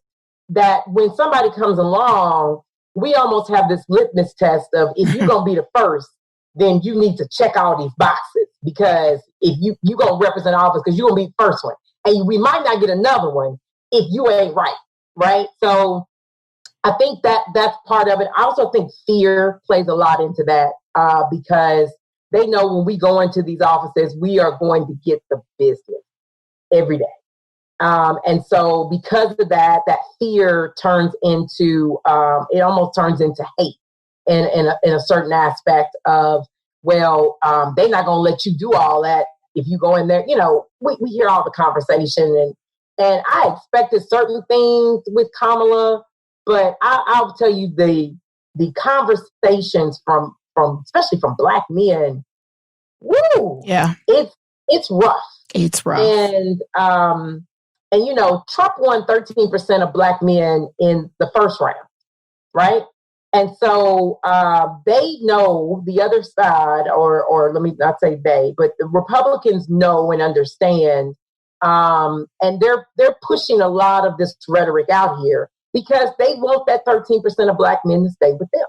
that when somebody comes along, we almost have this litmus test of if you're going to be the first, then you need to check all these boxes, because if you're going to represent office, because you're going to be the first one. And we might not get another one if you ain't right? So I think that's part of it. I also think fear plays a lot into that because they know when we go into these offices, we are going to get the business every day. And so because of that fear turns into, it almost turns into hate in a certain aspect of, well, they're not going to let you do all that if you go in there. We hear all the conversation and I expected certain things with Kamala, but I'll tell you the conversations from especially from Black men, woo, yeah, it's rough. It's rough. And Trump won 13% of Black men in the first round, right? And so they know the other side, or let me not say they, but the Republicans know and understand, and they're pushing a lot of this rhetoric out here because they want that 13% of Black men to stay with them.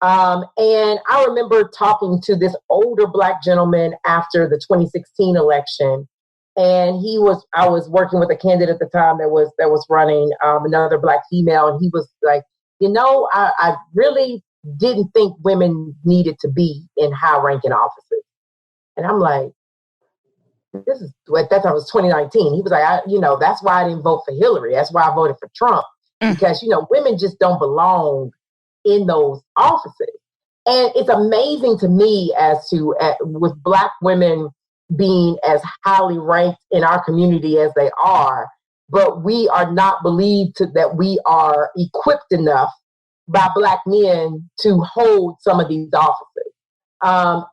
And I remember talking to this older Black gentleman after the 2016 election, and I was working with a candidate at the time that was running, another Black female, and he was like, I really didn't think women needed to be in high-ranking offices. And I'm like, this is at that time it was 2019. He was like, that's why I didn't vote for Hillary. That's why I voted for Trump, because women just don't belong in those offices. And it's amazing to me as to with Black women being as highly ranked in our community as they are, but we are not believed that we are equipped enough by Black men to hold some of these offices.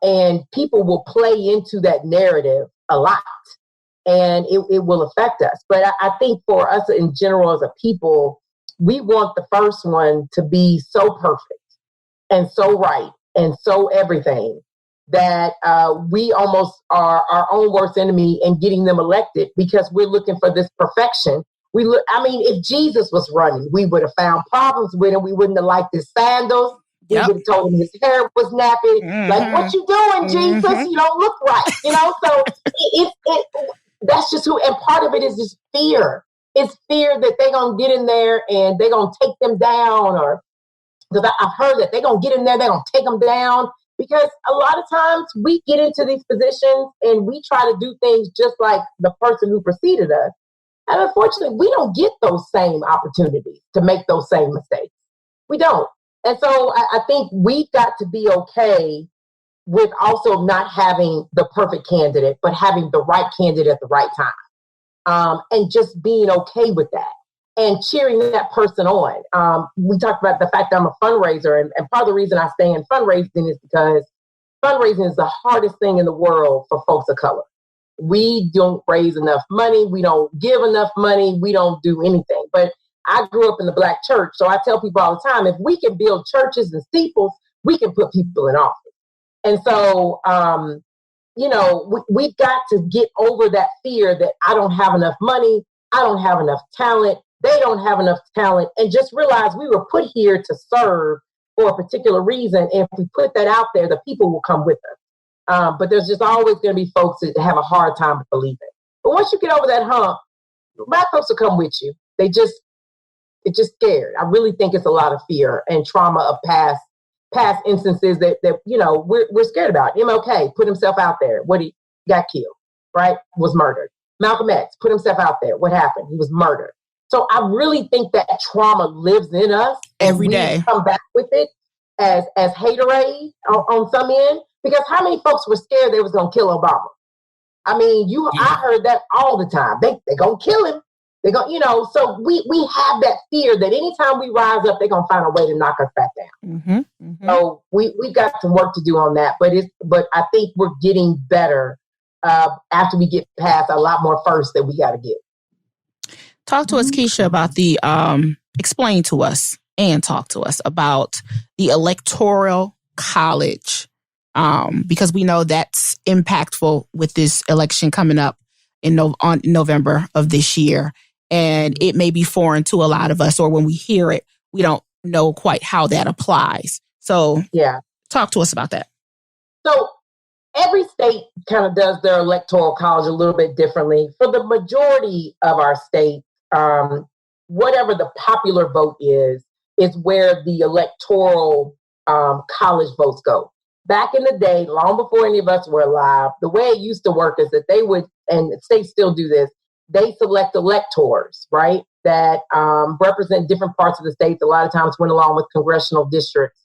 And people will play into that narrative a lot, and it will affect us. But I think for us in general as a people, we want the first one to be so perfect and so right and so everything that we almost are our own worst enemy in getting them elected because we're looking for this perfection. If Jesus was running, we would have found problems with him. We wouldn't have liked his sandals. We would have told him his hair was nappy. Like, what you doing, Jesus? You don't look right. So that's just who, and part of it is just fear. It's fear that they're going to get in there and they're going to take them down, or because I've heard that they're going to get in there, they're going to take them down. Because a lot of times we get into these positions and we try to do things just like the person who preceded us. And unfortunately, we don't get those same opportunities to make those same mistakes. We don't. And so I think we've got to be okay with also not having the perfect candidate, but having the right candidate at the right time. And just being okay with that and cheering that person on. We talked about the fact that I'm a fundraiser, and part of the reason I stay in fundraising is because fundraising is the hardest thing in the world for folks of color. We don't raise enough money. We don't give enough money. We don't do anything. But I grew up in the Black church, so I tell people all the time, if we can build churches and steeples, we can put people in office. And so we've got to get over that fear that I don't have enough money, I don't have enough talent, they don't have enough talent, and just realize we were put here to serve for a particular reason. And if we put that out there, the people will come with us. But there's just always going to be folks that have a hard time to believe it. But once you get over that hump, Black folks will come with you. They're just scared. I really think it's a lot of fear and trauma of past instances that we're scared about. MLK put himself out there. He got killed, right? Was murdered. Malcolm X put himself out there. What happened? He was murdered. So I really think that trauma lives in us every day. We come back with it as haterade on some end, because how many folks were scared they was going to kill Obama? I mean, I heard that all the time. They going to kill him. They go, so we have that fear that anytime we rise up, they're going to find a way to knock us back down. Mm-hmm, mm-hmm. So we've got some work to do on that, but I think we're getting better after we get past a lot more first that we got to get. Talk to us, Keisha, about explain to us and talk to us about the Electoral College, because we know that's impactful with this election coming up on November of this year. And it may be foreign to a lot of us, or when we hear it, we don't know quite how that applies. So talk to us about that. So every state kind of does their electoral college a little bit differently. For the majority of our state, whatever the popular vote is where the electoral college votes go. Back in the day, long before any of us were alive, the way it used to work is that they would, and states still do this, they select electors, right, that represent different parts of the states. A lot of times went along with congressional districts.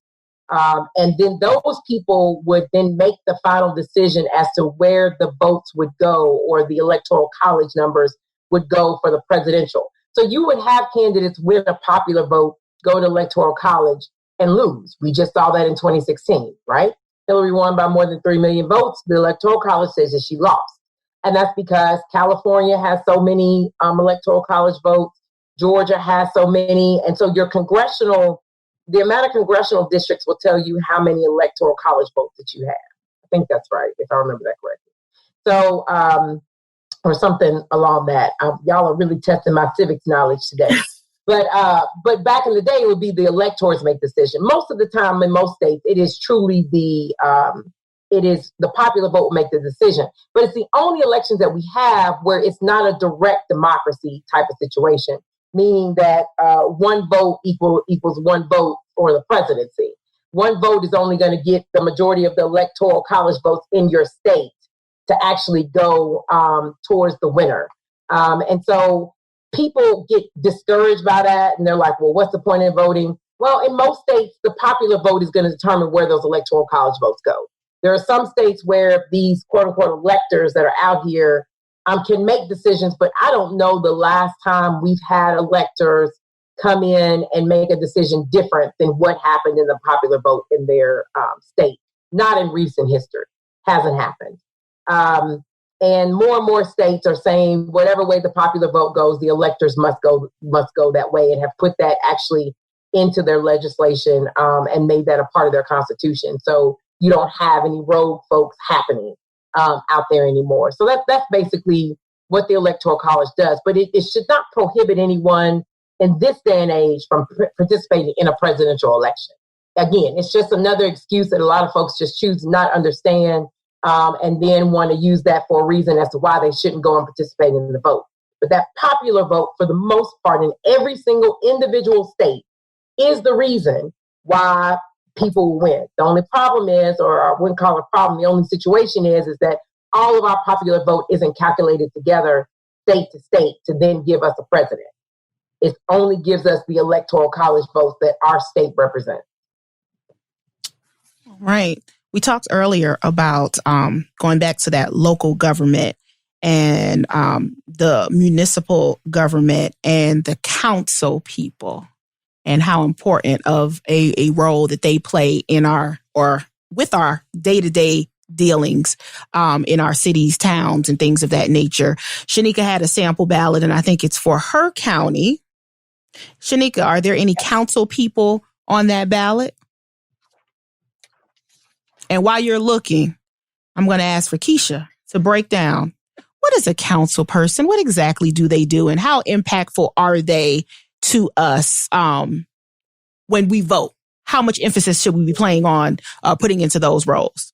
And then those people would then make the final decision as to where the votes would go, or the electoral college numbers would go for the presidential. So you would have candidates win a popular vote, go to electoral college, and lose. We just saw that in 2016, right? Hillary won by more than 3 million votes. The electoral college says that she lost. And that's because California has so many electoral college votes. Georgia has so many. And so the amount of congressional districts will tell you how many electoral college votes that you have. I think that's right, if I remember that correctly. So, or something along that. Y'all are really testing my civics knowledge today. But back in the day, it would be the electors make the decision. Most of the time in most states, it is truly the popular vote will make the decision. But it's the only elections that we have where it's not a direct democracy type of situation, meaning that one vote equals one vote for the presidency. One vote is only going to get the majority of the electoral college votes in your state to actually go towards the winner. And so people get discouraged by that, and they're like, well, what's the point in voting? Well, in most states, the popular vote is going to determine where those electoral college votes go. There are some states where these quote-unquote electors that are out here can make decisions, but I don't know the last time we've had electors come in and make a decision different than what happened in the popular vote in their state. Not in recent history. Hasn't happened. And more states are saying whatever way the popular vote goes, the electors must go that way, and have put that actually into their legislation and made that a part of their constitution. So you don't have any rogue folks happening out there anymore. So that's basically what the Electoral College does. But it should not prohibit anyone in this day and age from participating in a presidential election. Again, it's just another excuse that a lot of folks just choose to not understand, and then want to use that for a reason as to why they shouldn't go and participate in the vote. But that popular vote, for the most part, in every single individual state, is the reason why people will win. The only problem is, or I wouldn't call it a problem, the only situation is that all of our popular vote isn't calculated together state to state to then give us a president. It only gives us the electoral college votes that our state represents. Right. We talked earlier about going back to that local government and the municipal government and the council people, and how important of a role that they play in with our day-to-day dealings in our cities, towns, and things of that nature. Sheneka had a sample ballot, and I think it's for her county. Sheneka, are there any council people on that ballot? And while you're looking, I'm going to ask for Keisha to break down, what is a council person? What exactly do they do, and how impactful are they to us when we vote? How much emphasis should we be playing on putting into those roles?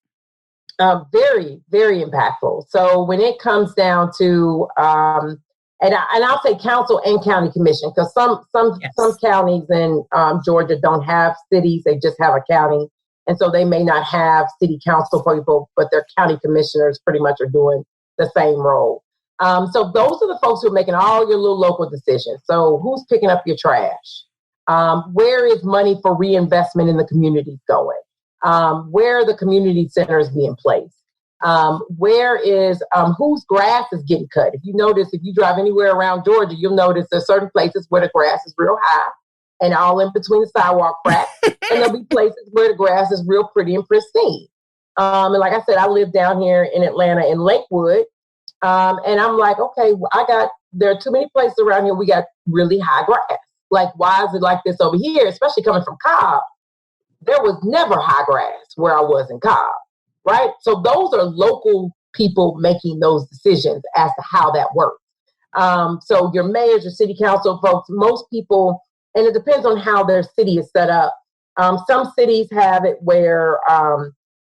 Very, very impactful. So when it comes down to, and I'll say council and county commission, because some counties in Georgia don't have cities; they just have a county, and so they may not have city council people, but their county commissioners pretty much are doing the same role. So those are the folks who are making all your little local decisions. So who's picking up your trash? Where is money for reinvestment in the community going? Where are the community centers being placed? Where is whose grass is getting cut? If you notice, if you drive anywhere around Georgia, you'll notice there's certain places where the grass is real high and all in between the sidewalk cracks, and there'll be places where the grass is real pretty and pristine. And like I said, I live down here in Atlanta in Lakewood, and I'm like, okay, there are too many places around here. We got really high grass. Like, why is it like this over here? Especially coming from Cobb, there was never high grass where I was in Cobb, right? So those are local people making those decisions as to how that works. So your mayors, your city council folks, most people, and it depends on how their city is set up. Some cities have it where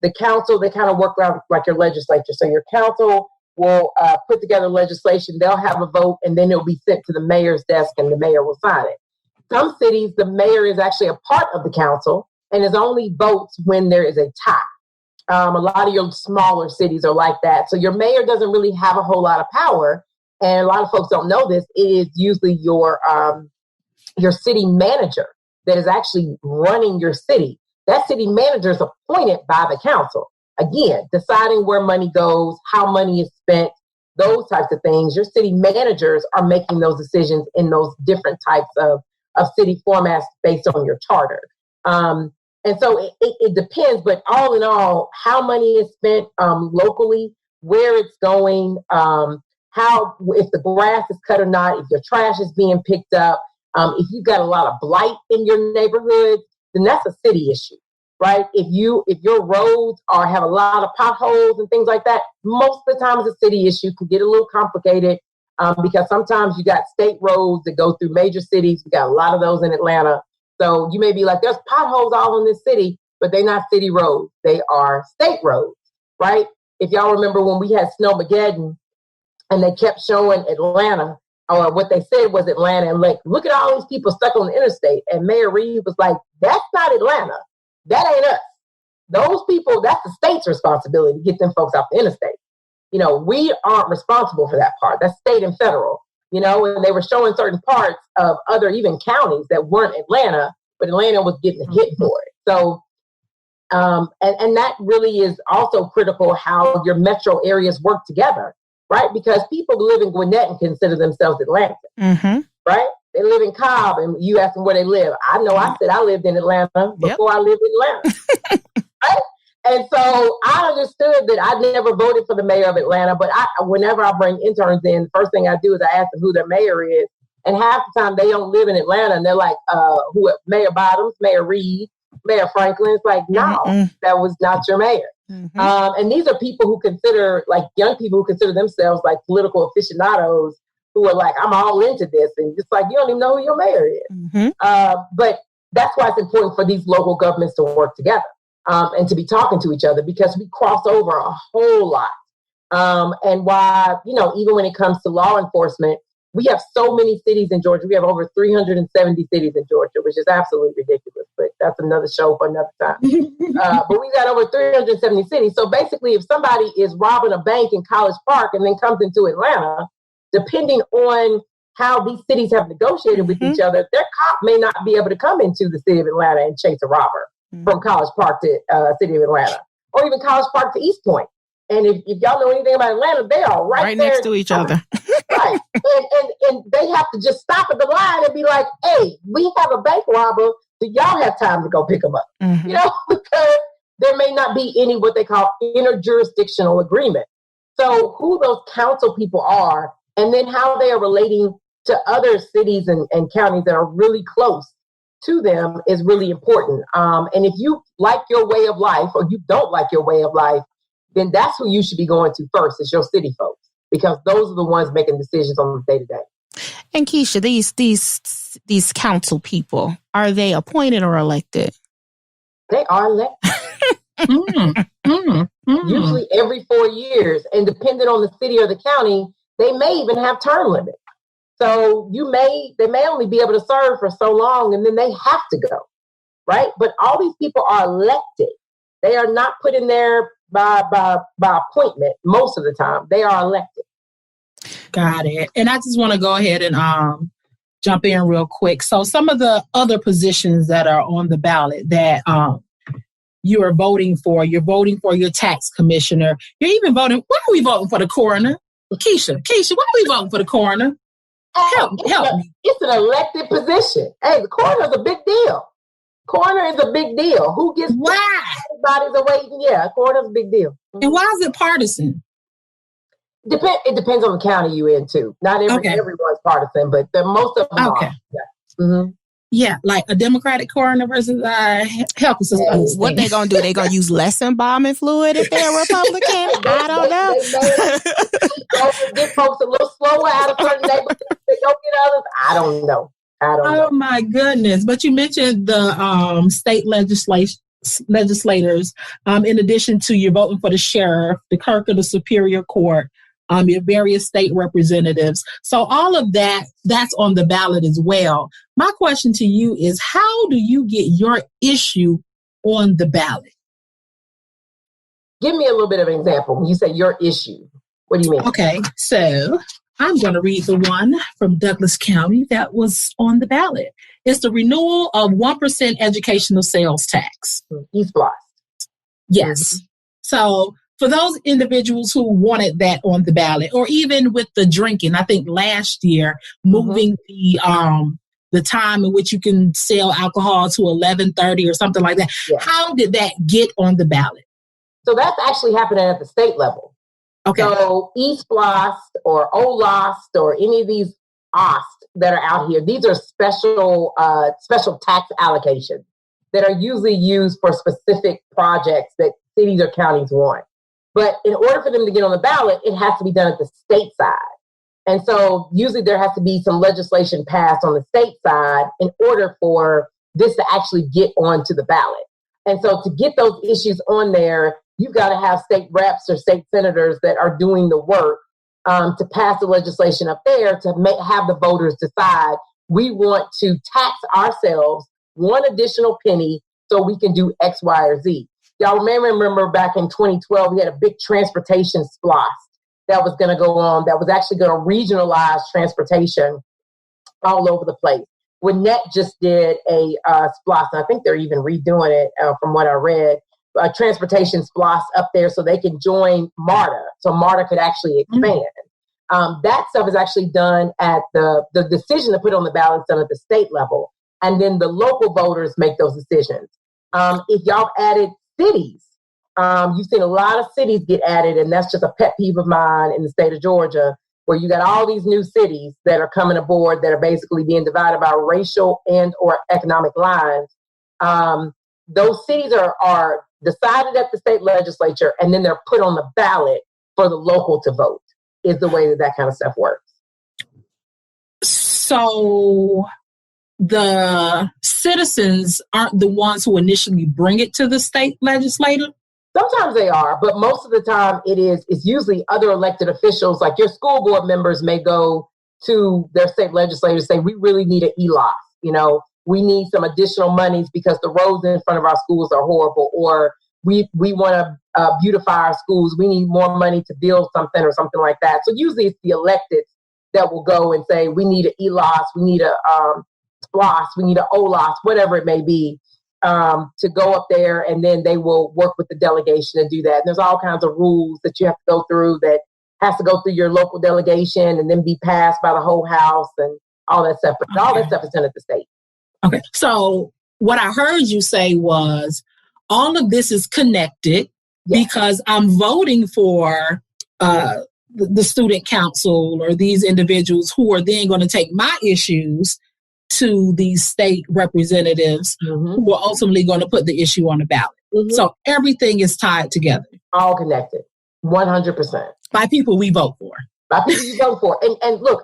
the council, they kind of work around like your legislature. So your council will put together legislation, they'll have a vote, and then it'll be sent to the mayor's desk and the mayor will sign it. Some cities, the mayor is actually a part of the council and is only votes when there is a tie. A lot of your smaller cities are like that. So your mayor doesn't really have a whole lot of power. And a lot of folks don't know this. It is usually your city manager that is actually running your city. That city manager is appointed by the council. Again, deciding where money goes, how money is spent, those types of things. Your city managers are making those decisions in those different types of city formats based on your charter. And so it depends, but all in all, how money is spent locally, where it's going, if the grass is cut or not, if your trash is being picked up, if you've got a lot of blight in your neighborhood, then that's a city issue, right? If your roads have a lot of potholes and things like that, most of the time it's a city issue. Can get a little complicated because sometimes you got state roads that go through major cities. We got a lot of those in Atlanta. So you may be like, there's potholes all in this city, but they're not city roads. They are state roads, right? If y'all remember when we had Snowmageddon and they kept showing Atlanta, or what they said was Atlanta, and like, look at all these people stuck on the interstate. And Mayor Reed was like, that's not Atlanta. That ain't us. Those people, that's the state's responsibility to get them folks off the interstate. You know, we aren't responsible for that part. That's state and federal. You know, and they were showing certain parts of other even counties that weren't Atlanta, but Atlanta was getting hit for it. So, and that really is also critical how your metro areas work together, right? Because people live in Gwinnett and consider themselves Atlanta, right? They live in Cobb, and you ask them where they live. I know I said I lived in Atlanta before I lived in Atlanta, right? And so I understood that I never voted for the mayor of Atlanta, but whenever I bring interns in, first thing I do is I ask them who their mayor is. And half the time they don't live in Atlanta, and they're like, Mayor Bottoms, Mayor Reed, Mayor Franklin. It's like, no, that was not your mayor. And these are people who consider, like young people who consider themselves like political aficionados who are like, I'm all into this. And it's like, you don't even know who your mayor is. But that's why it's important for these local governments to work together. And to be talking to each other, because we cross over a whole lot. And why, you know, even when it comes to law enforcement, we have so many cities in Georgia. We have over 370 cities in Georgia, which is absolutely ridiculous, but that's another show for another time. But we got over 370 cities. So basically, if somebody is robbing a bank in College Park and then comes into Atlanta, depending on how these cities have negotiated with each other, their cop may not be able to come into the city of Atlanta and chase a robber from College Park to city of Atlanta, or even College Park to East Point. And if y'all know anything about Atlanta, they are right there next to each other. Right. And they have to just stop at the line and be like, hey, we have a bank robber. Do y'all have time to go pick them up? You know, because there may not be any what they call interjurisdictional agreement. So who those council people are, and then how they are relating to other cities and counties that are really close to them is really important. And if you like your way of life or you don't like your way of life, then that's who you should be going to first. It's your city folks, because those are the ones making decisions on the day-to-day. And Keisha, these council people, are they appointed or elected? They are elected. Usually every 4 years, and depending on the city or the county, they may even have term limits. So they may only be able to serve for so long, and then they have to go, right? But all these people are elected. They are not put in there by appointment most of the time. They are elected. Got it. And I just want to go ahead and jump in real quick. So some of the other positions that are on the ballot that you are voting for, you're voting for your tax commissioner. You're even voting. Why are we voting for the coroner? Keisha, why are we voting for the coroner? Help me. It's an elected position. Hey, the coroner is a big deal. Coroner is a big deal. Who gets why? Everybody's awaiting. Yeah, coroner is a big deal. And why is it partisan? It depends on the county you're in too. Not everyone's partisan, but most of them are. Yeah. Mm-hmm. Yeah, like a Democratic coroner versus help us understand. What they gonna do? They gonna use less embalming fluid if they're Republican? I don't know. Get folks a little slower out of certain neighborhoods. They go get others. I don't know. Oh my goodness! But you mentioned the state legislators. In addition to you voting for the sheriff, the clerk of the Superior Court, your various state representatives. So all of that's on the ballot as well. My question to you is, how do you get your issue on the ballot? Give me a little bit of an example. When you say your issue, what do you mean? Okay, so I'm going to read the one from Douglas County that was on the ballot. It's the renewal of 1% educational sales tax. East Block. Yes. So for those individuals who wanted that on the ballot, or even with the drinking, I think last year, moving the time in which you can sell alcohol to 11:30 or something like that. Yeah. How did that get on the ballot? So that's actually happening at the state level. Okay. So East Blost or Olost or any of these OST that are out here, these are special tax allocations that are usually used for specific projects that cities or counties want. But in order for them to get on the ballot, it has to be done at the state side. And so usually there has to be some legislation passed on the state side in order for this to actually get onto the ballot. And so to get those issues on there, you've got to have state reps or state senators that are doing the work to pass the legislation up there to have the voters decide, we want to tax ourselves one additional penny so we can do X, Y, or Z. Y'all may remember back in 2012, we had a big transportation splosh that was going to go on, that was actually going to regionalize transportation all over the place. Gwinnett just did a splosh, and I think they're even redoing it from what I read, a transportation splosh up there so they can join MARTA, so MARTA could actually expand. That stuff is actually done at the decision to put on the ballot is done at the state level, and then the local voters make those decisions. If y'all added cities, you've seen a lot of cities get added, and that's just a pet peeve of mine in the state of Georgia, where you got all these new cities that are coming aboard that are basically being divided by racial and or economic lines. Those cities are decided at the state legislature, and then they're put on the ballot for the local to vote, is the way that kind of stuff works. So the citizens aren't the ones who initially bring it to the state legislature? Sometimes they are, but most of the time it's usually other elected officials, like your school board members may go to their state legislators and say, we really need an ELOS. We need some additional monies because the roads in front of our schools are horrible, or we want to beautify our schools. We need more money to build something or something like that. So usually it's the electeds that will go and say, we need an ELOS, we need a SPLOS, we need an OLOS, whatever it may be, to go up there, and then they will work with the delegation to do that. And there's all kinds of rules that you have to go through that has to go through your local delegation and then be passed by the whole house and all that stuff. But all that stuff is done at the state. Okay. So what I heard you say was all of this is connected because I'm voting for the student council or these individuals who are then going to take my issues to these state representatives who are ultimately going to put the issue on the ballot. So everything is tied together. All connected. 100%. By people we vote for. By people you vote for. And look,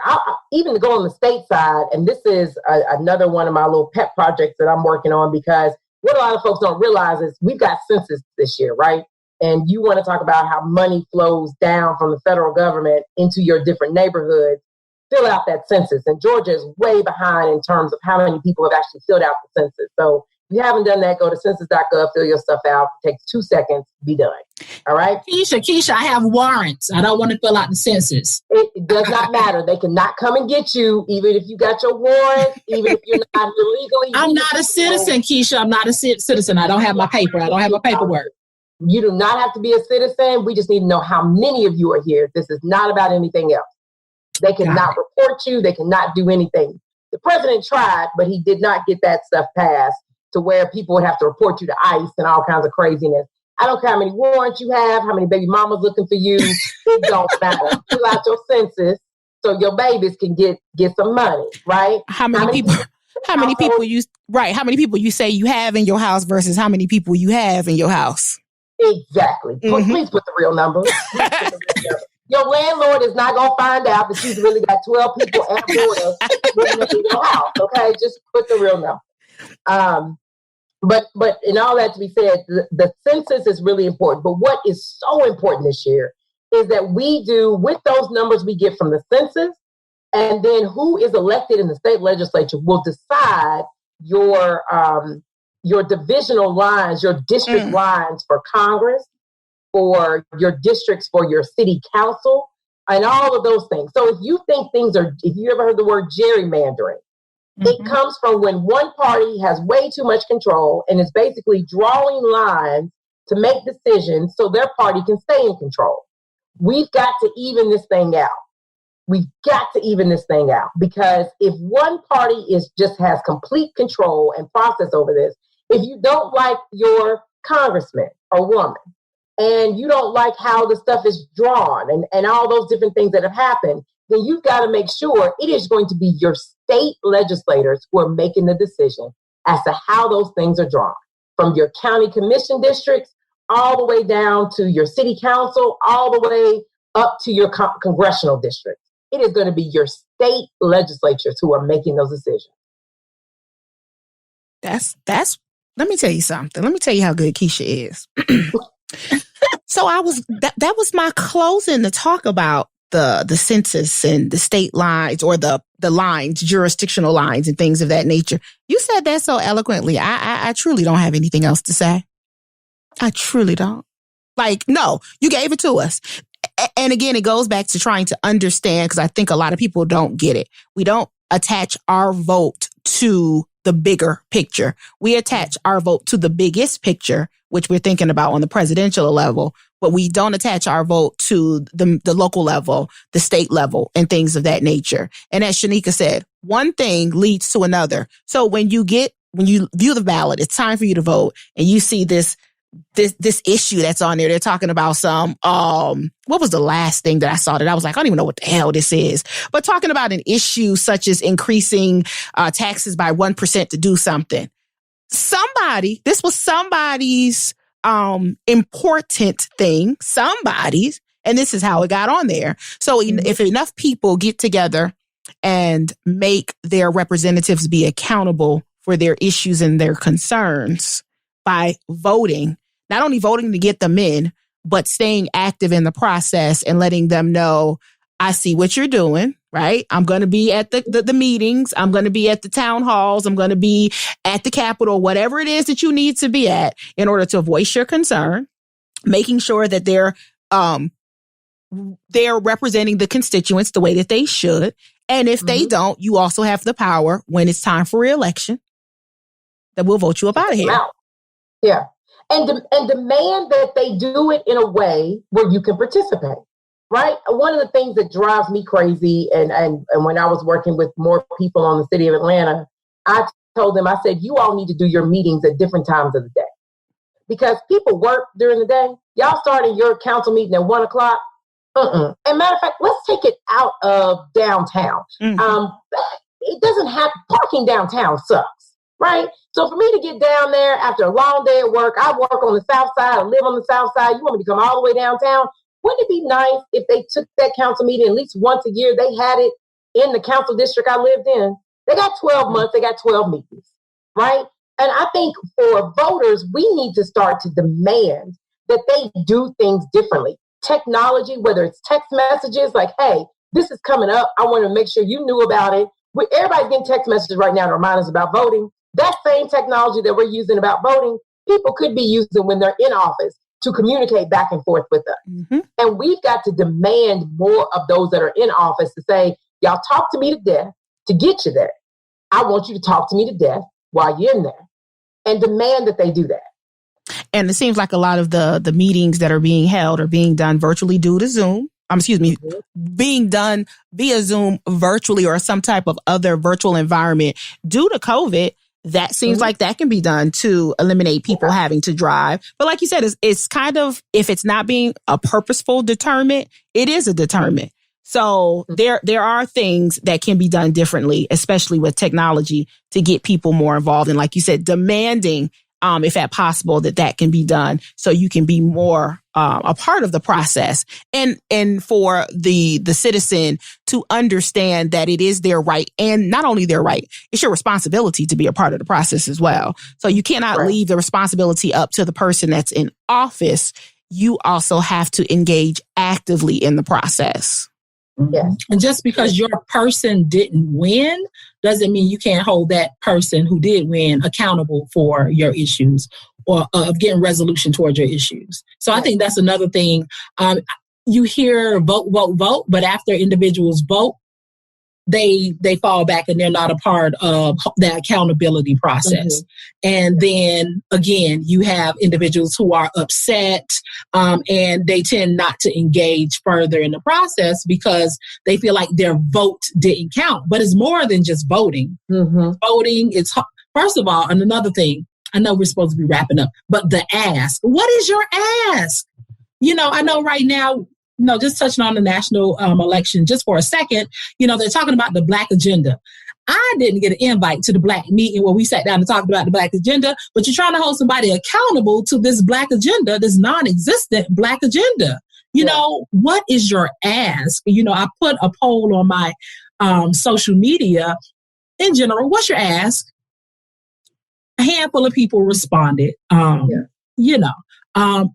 even to go on the state side, and this is another one of my little pet projects that I'm working on, because what a lot of folks don't realize is we've got census this year, right? And you want to talk about how money flows down from the federal government into your different neighborhoods. Fill out that census. And Georgia is way behind in terms of how many people have actually filled out the census. So if you haven't done that, go to census.gov, fill your stuff out. It takes 2 seconds, be done. All right? Keisha, I have warrants. I don't want to fill out the census. It does not matter. They cannot come and get you, even if you got your warrant, even if you're not illegally. I'm not a citizen, Keisha. I'm not a citizen. I don't have my paper. I don't have my paperwork. You do not have to be a citizen. We just need to know how many of you are here. This is not about anything else. They cannot report you. They cannot do anything. The president tried, but he did not get that stuff passed to where people would have to report you to ICE and all kinds of craziness. I don't care how many warrants you have, how many baby mamas looking for you. It don't matter. Fill out your census so your babies can get some money, right? How many people you say you have in your house versus how many people you have in your house? Exactly. Please put the real number. Your landlord is not going to find out that you've really got 12 people and boarders living in your house, okay? Just put the real number. But in all that to be said, the census is really important. But what is so important this year is that we do, with those numbers we get from the census, and then who is elected in the state legislature will decide your divisional lines, your district lines for Congress, for your districts, for your city council, and all of those things. So if you ever heard the word gerrymandering, it comes from when one party has way too much control and is basically drawing lines to make decisions so their party can stay in control. We've got to even this thing out. Because if one party has complete control and process over this, if you don't like your congressman or woman, and you don't like how the stuff is drawn and all those different things that have happened, then you've got to make sure it is going to be your state legislators who are making the decision as to how those things are drawn. From your county commission districts, all the way down to your city council, all the way up to your congressional districts. It is going to be your state legislatures who are making those decisions. Let me tell you something. Let me tell you how good Keisha is. So that was my closing to talk about the census and the state lines, or the lines, jurisdictional lines and things of that nature. You said that so eloquently. I truly don't have anything else to say. I truly don't. No, you gave it to us. And again, it goes back to trying to understand, because I think a lot of people don't get it. We don't attach our vote to the bigger picture. We attach our vote to the biggest picture, which we're thinking about on the presidential level, but we don't attach our vote to the local level, the state level, and things of that nature. And as Sheneka said, one thing leads to another. So when you view the ballot, it's time for you to vote, and you see this issue that's on there. They're talking about some, what was the last thing that I saw that I was like, I don't even know what the hell this is, but talking about an issue such as increasing taxes by 1% to do something. This was somebody's important thing, and this is how it got on there. So if enough people get together and make their representatives be accountable for their issues and their concerns by voting, not only voting to get them in, but staying active in the process and letting them know, I see what you're doing, right? I'm going to be at the meetings. I'm going to be at the town halls. I'm going to be at the Capitol, whatever it is that you need to be at in order to voice your concern, making sure that they're representing the constituents the way that they should. And if they don't, you also have the power when it's time for re-election that we'll vote you up out of here. Wow. Yeah. And demand that they do it in a way where you can participate, right? One of the things that drives me crazy, and when I was working with more people on the city of Atlanta, I told them, I said, you all need to do your meetings at different times of the day. Because people work during the day. Y'all starting your council meeting at 1 o'clock. And matter of fact, let's take it out of downtown. It doesn't have, parking downtown sucks. right? So for me to get down there after a long day at work, I work on the south side, I live on the south side, you want me to come all the way downtown? Wouldn't it be nice if they took that council meeting at least once a year? They had it in the council district I lived in. They got 12 months, they got 12 meetings, right? And I think for voters, we need to start to demand that they do things differently. Technology, whether it's text messages like, hey, this is coming up, I want to make sure you knew about it. Everybody's getting text messages right now to remind us about voting. That same technology that we're using about voting, people could be using when they're in office to communicate back and forth with us. Mm-hmm. And we've got to demand more of those that are in office to say, y'all talk to me to death to get you there. I want you to talk to me to death while you're in there, and demand that they do that. And it seems like a lot of the meetings that are being held are being done virtually due to Zoom. Being done via Zoom virtually or some type of other virtual environment due to COVID. That seems like that can be done to eliminate people having to drive. But like you said, it's kind of, if it's not being a purposeful deterrent, it is a deterrent. So there are things that can be done differently, especially with technology, to get people more involved. And like you said, demanding, if at possible, that can be done so you can be more a part of the process. And for the citizen to understand that it is their right, and not only their right, it's your responsibility to be a part of the process as well. So you cannot leave the responsibility up to the person that's in office. You also have to engage actively in the process. Yeah. And just because your person didn't win doesn't mean you can't hold that person who did win accountable for your issues or of getting resolution towards your issues. So I think that's another thing. You hear vote, vote, vote, but after individuals vote, they fall back and they're not a part of that accountability process. And then again, you have individuals who are upset and they tend not to engage further in the process because they feel like their vote didn't count. But it's more than just voting. Voting, it's first of all, and another thing, I know we're supposed to be wrapping up, but the ask. What is your ask? You know, I know right now, just touching on the national election just for a second, they're talking about the Black agenda. I didn't get an invite to the Black meeting where we sat down and talked about the Black agenda, but you're trying to hold somebody accountable to this Black agenda, this non-existent Black agenda. You know, what is your ask? I put a poll on my social media in general. What's your ask? A handful of people responded,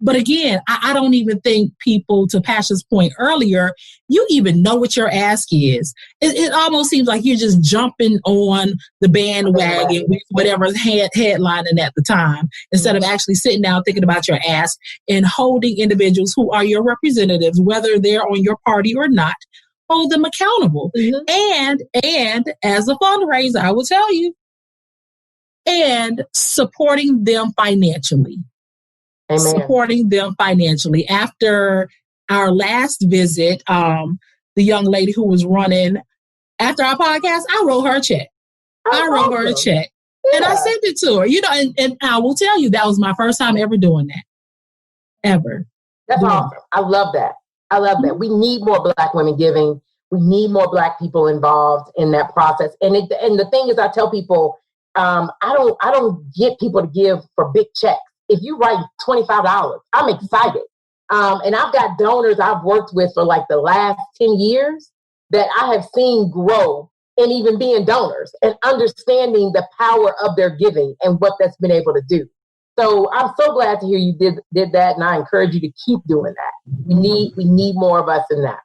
but again, I don't even think people, to Pasha's point earlier, you even know what your ask is. It almost seems like you're just jumping on the bandwagon with whatever's headlining at the time, instead of actually sitting down thinking about your ask and holding individuals who are your representatives, whether they're on your party or not, hold them accountable. And as a fundraiser, I will tell you, and supporting them financially. Amen. Supporting them financially. After our last visit, the young lady who was running after our podcast, I wrote her a check. And I sent it to her. And I will tell you, that was my first time ever doing that. Ever. That's awesome. I love that. We need more Black women giving. We need more Black people involved in that process. And the thing is, I tell people, I don't get people to give for big checks. If you write $25, I'm excited. And I've got donors I've worked with for like the last 10 years that I have seen grow and even being donors and understanding the power of their giving and what that's been able to do. So I'm so glad to hear you did that. And I encourage you to keep doing that. We need more of us in that.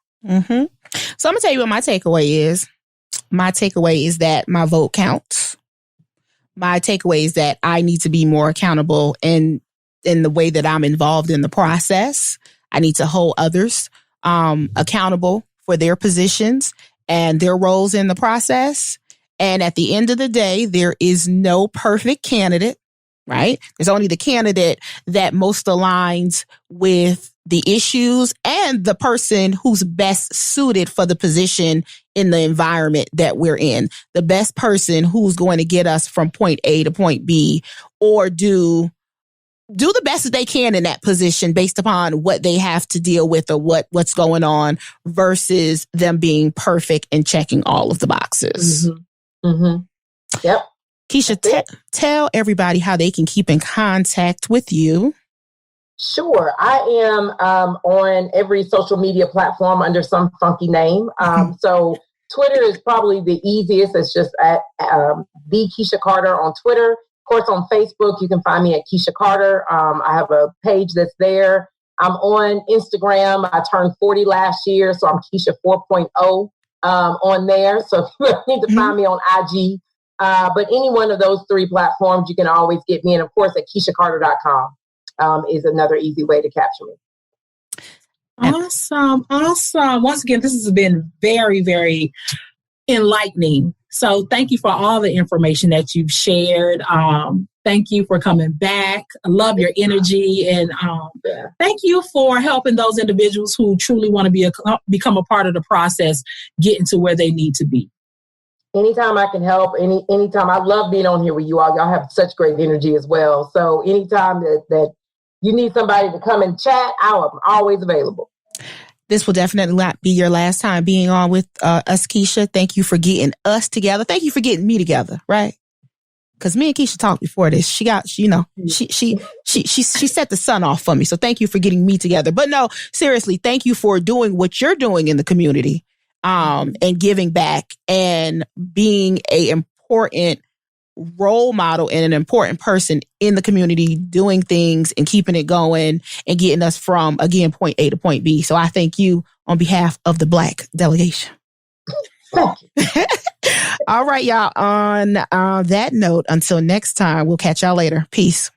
So I'm gonna tell you what my takeaway is. My takeaway is that my vote counts. My takeaway is that I need to be more accountable in the way that I'm involved in the process. I need to hold others accountable for their positions and their roles in the process. And at the end of the day, there is no perfect candidate, right? There's only the candidate that most aligns with the issues and the person who's best suited for the position in the environment that we're in. The best person who's going to get us from point A to point B, or do the best that they can in that position based upon what they have to deal with or what's going on, versus them being perfect and checking all of the boxes. Yep. Keisha, tell everybody how they can keep in contact with you. Sure. I am on every social media platform under some funky name. So Twitter is probably the easiest. It's just at the Keisha Carter on Twitter. Of course, on Facebook, you can find me at Keisha Carter. I have a page that's there. I'm on Instagram. I turned 40 last year, so I'm Keisha 4.0 on there. So if you need to find me on IG. But any one of those three platforms, you can always get me. And of course, at KeishaCarter.com. Is another easy way to capture me. Awesome. Once again, this has been very, very enlightening. So thank you for all the information that you've shared. Thank you for coming back. I love your energy. And thank you for helping those individuals who truly want to become a part of the process, getting to where they need to be. Anytime I can help, anytime. I love being on here with you all. Y'all have such great energy as well. So anytime that you need somebody to come and chat, I'm always available. This will definitely not be your last time being on with us, Keisha. Thank you for getting us together. Thank you for getting me together, right? Because me and Keisha talked before this. She set the sun off for me. So thank you for getting me together. But no, seriously, thank you for doing what you're doing in the community, and giving back and being an important role model and an important person in the community, doing things and keeping it going and getting us from, again, point A to point B. So I thank you on behalf of the Black delegation. All right, y'all. On that note, until next time, we'll catch y'all later. Peace.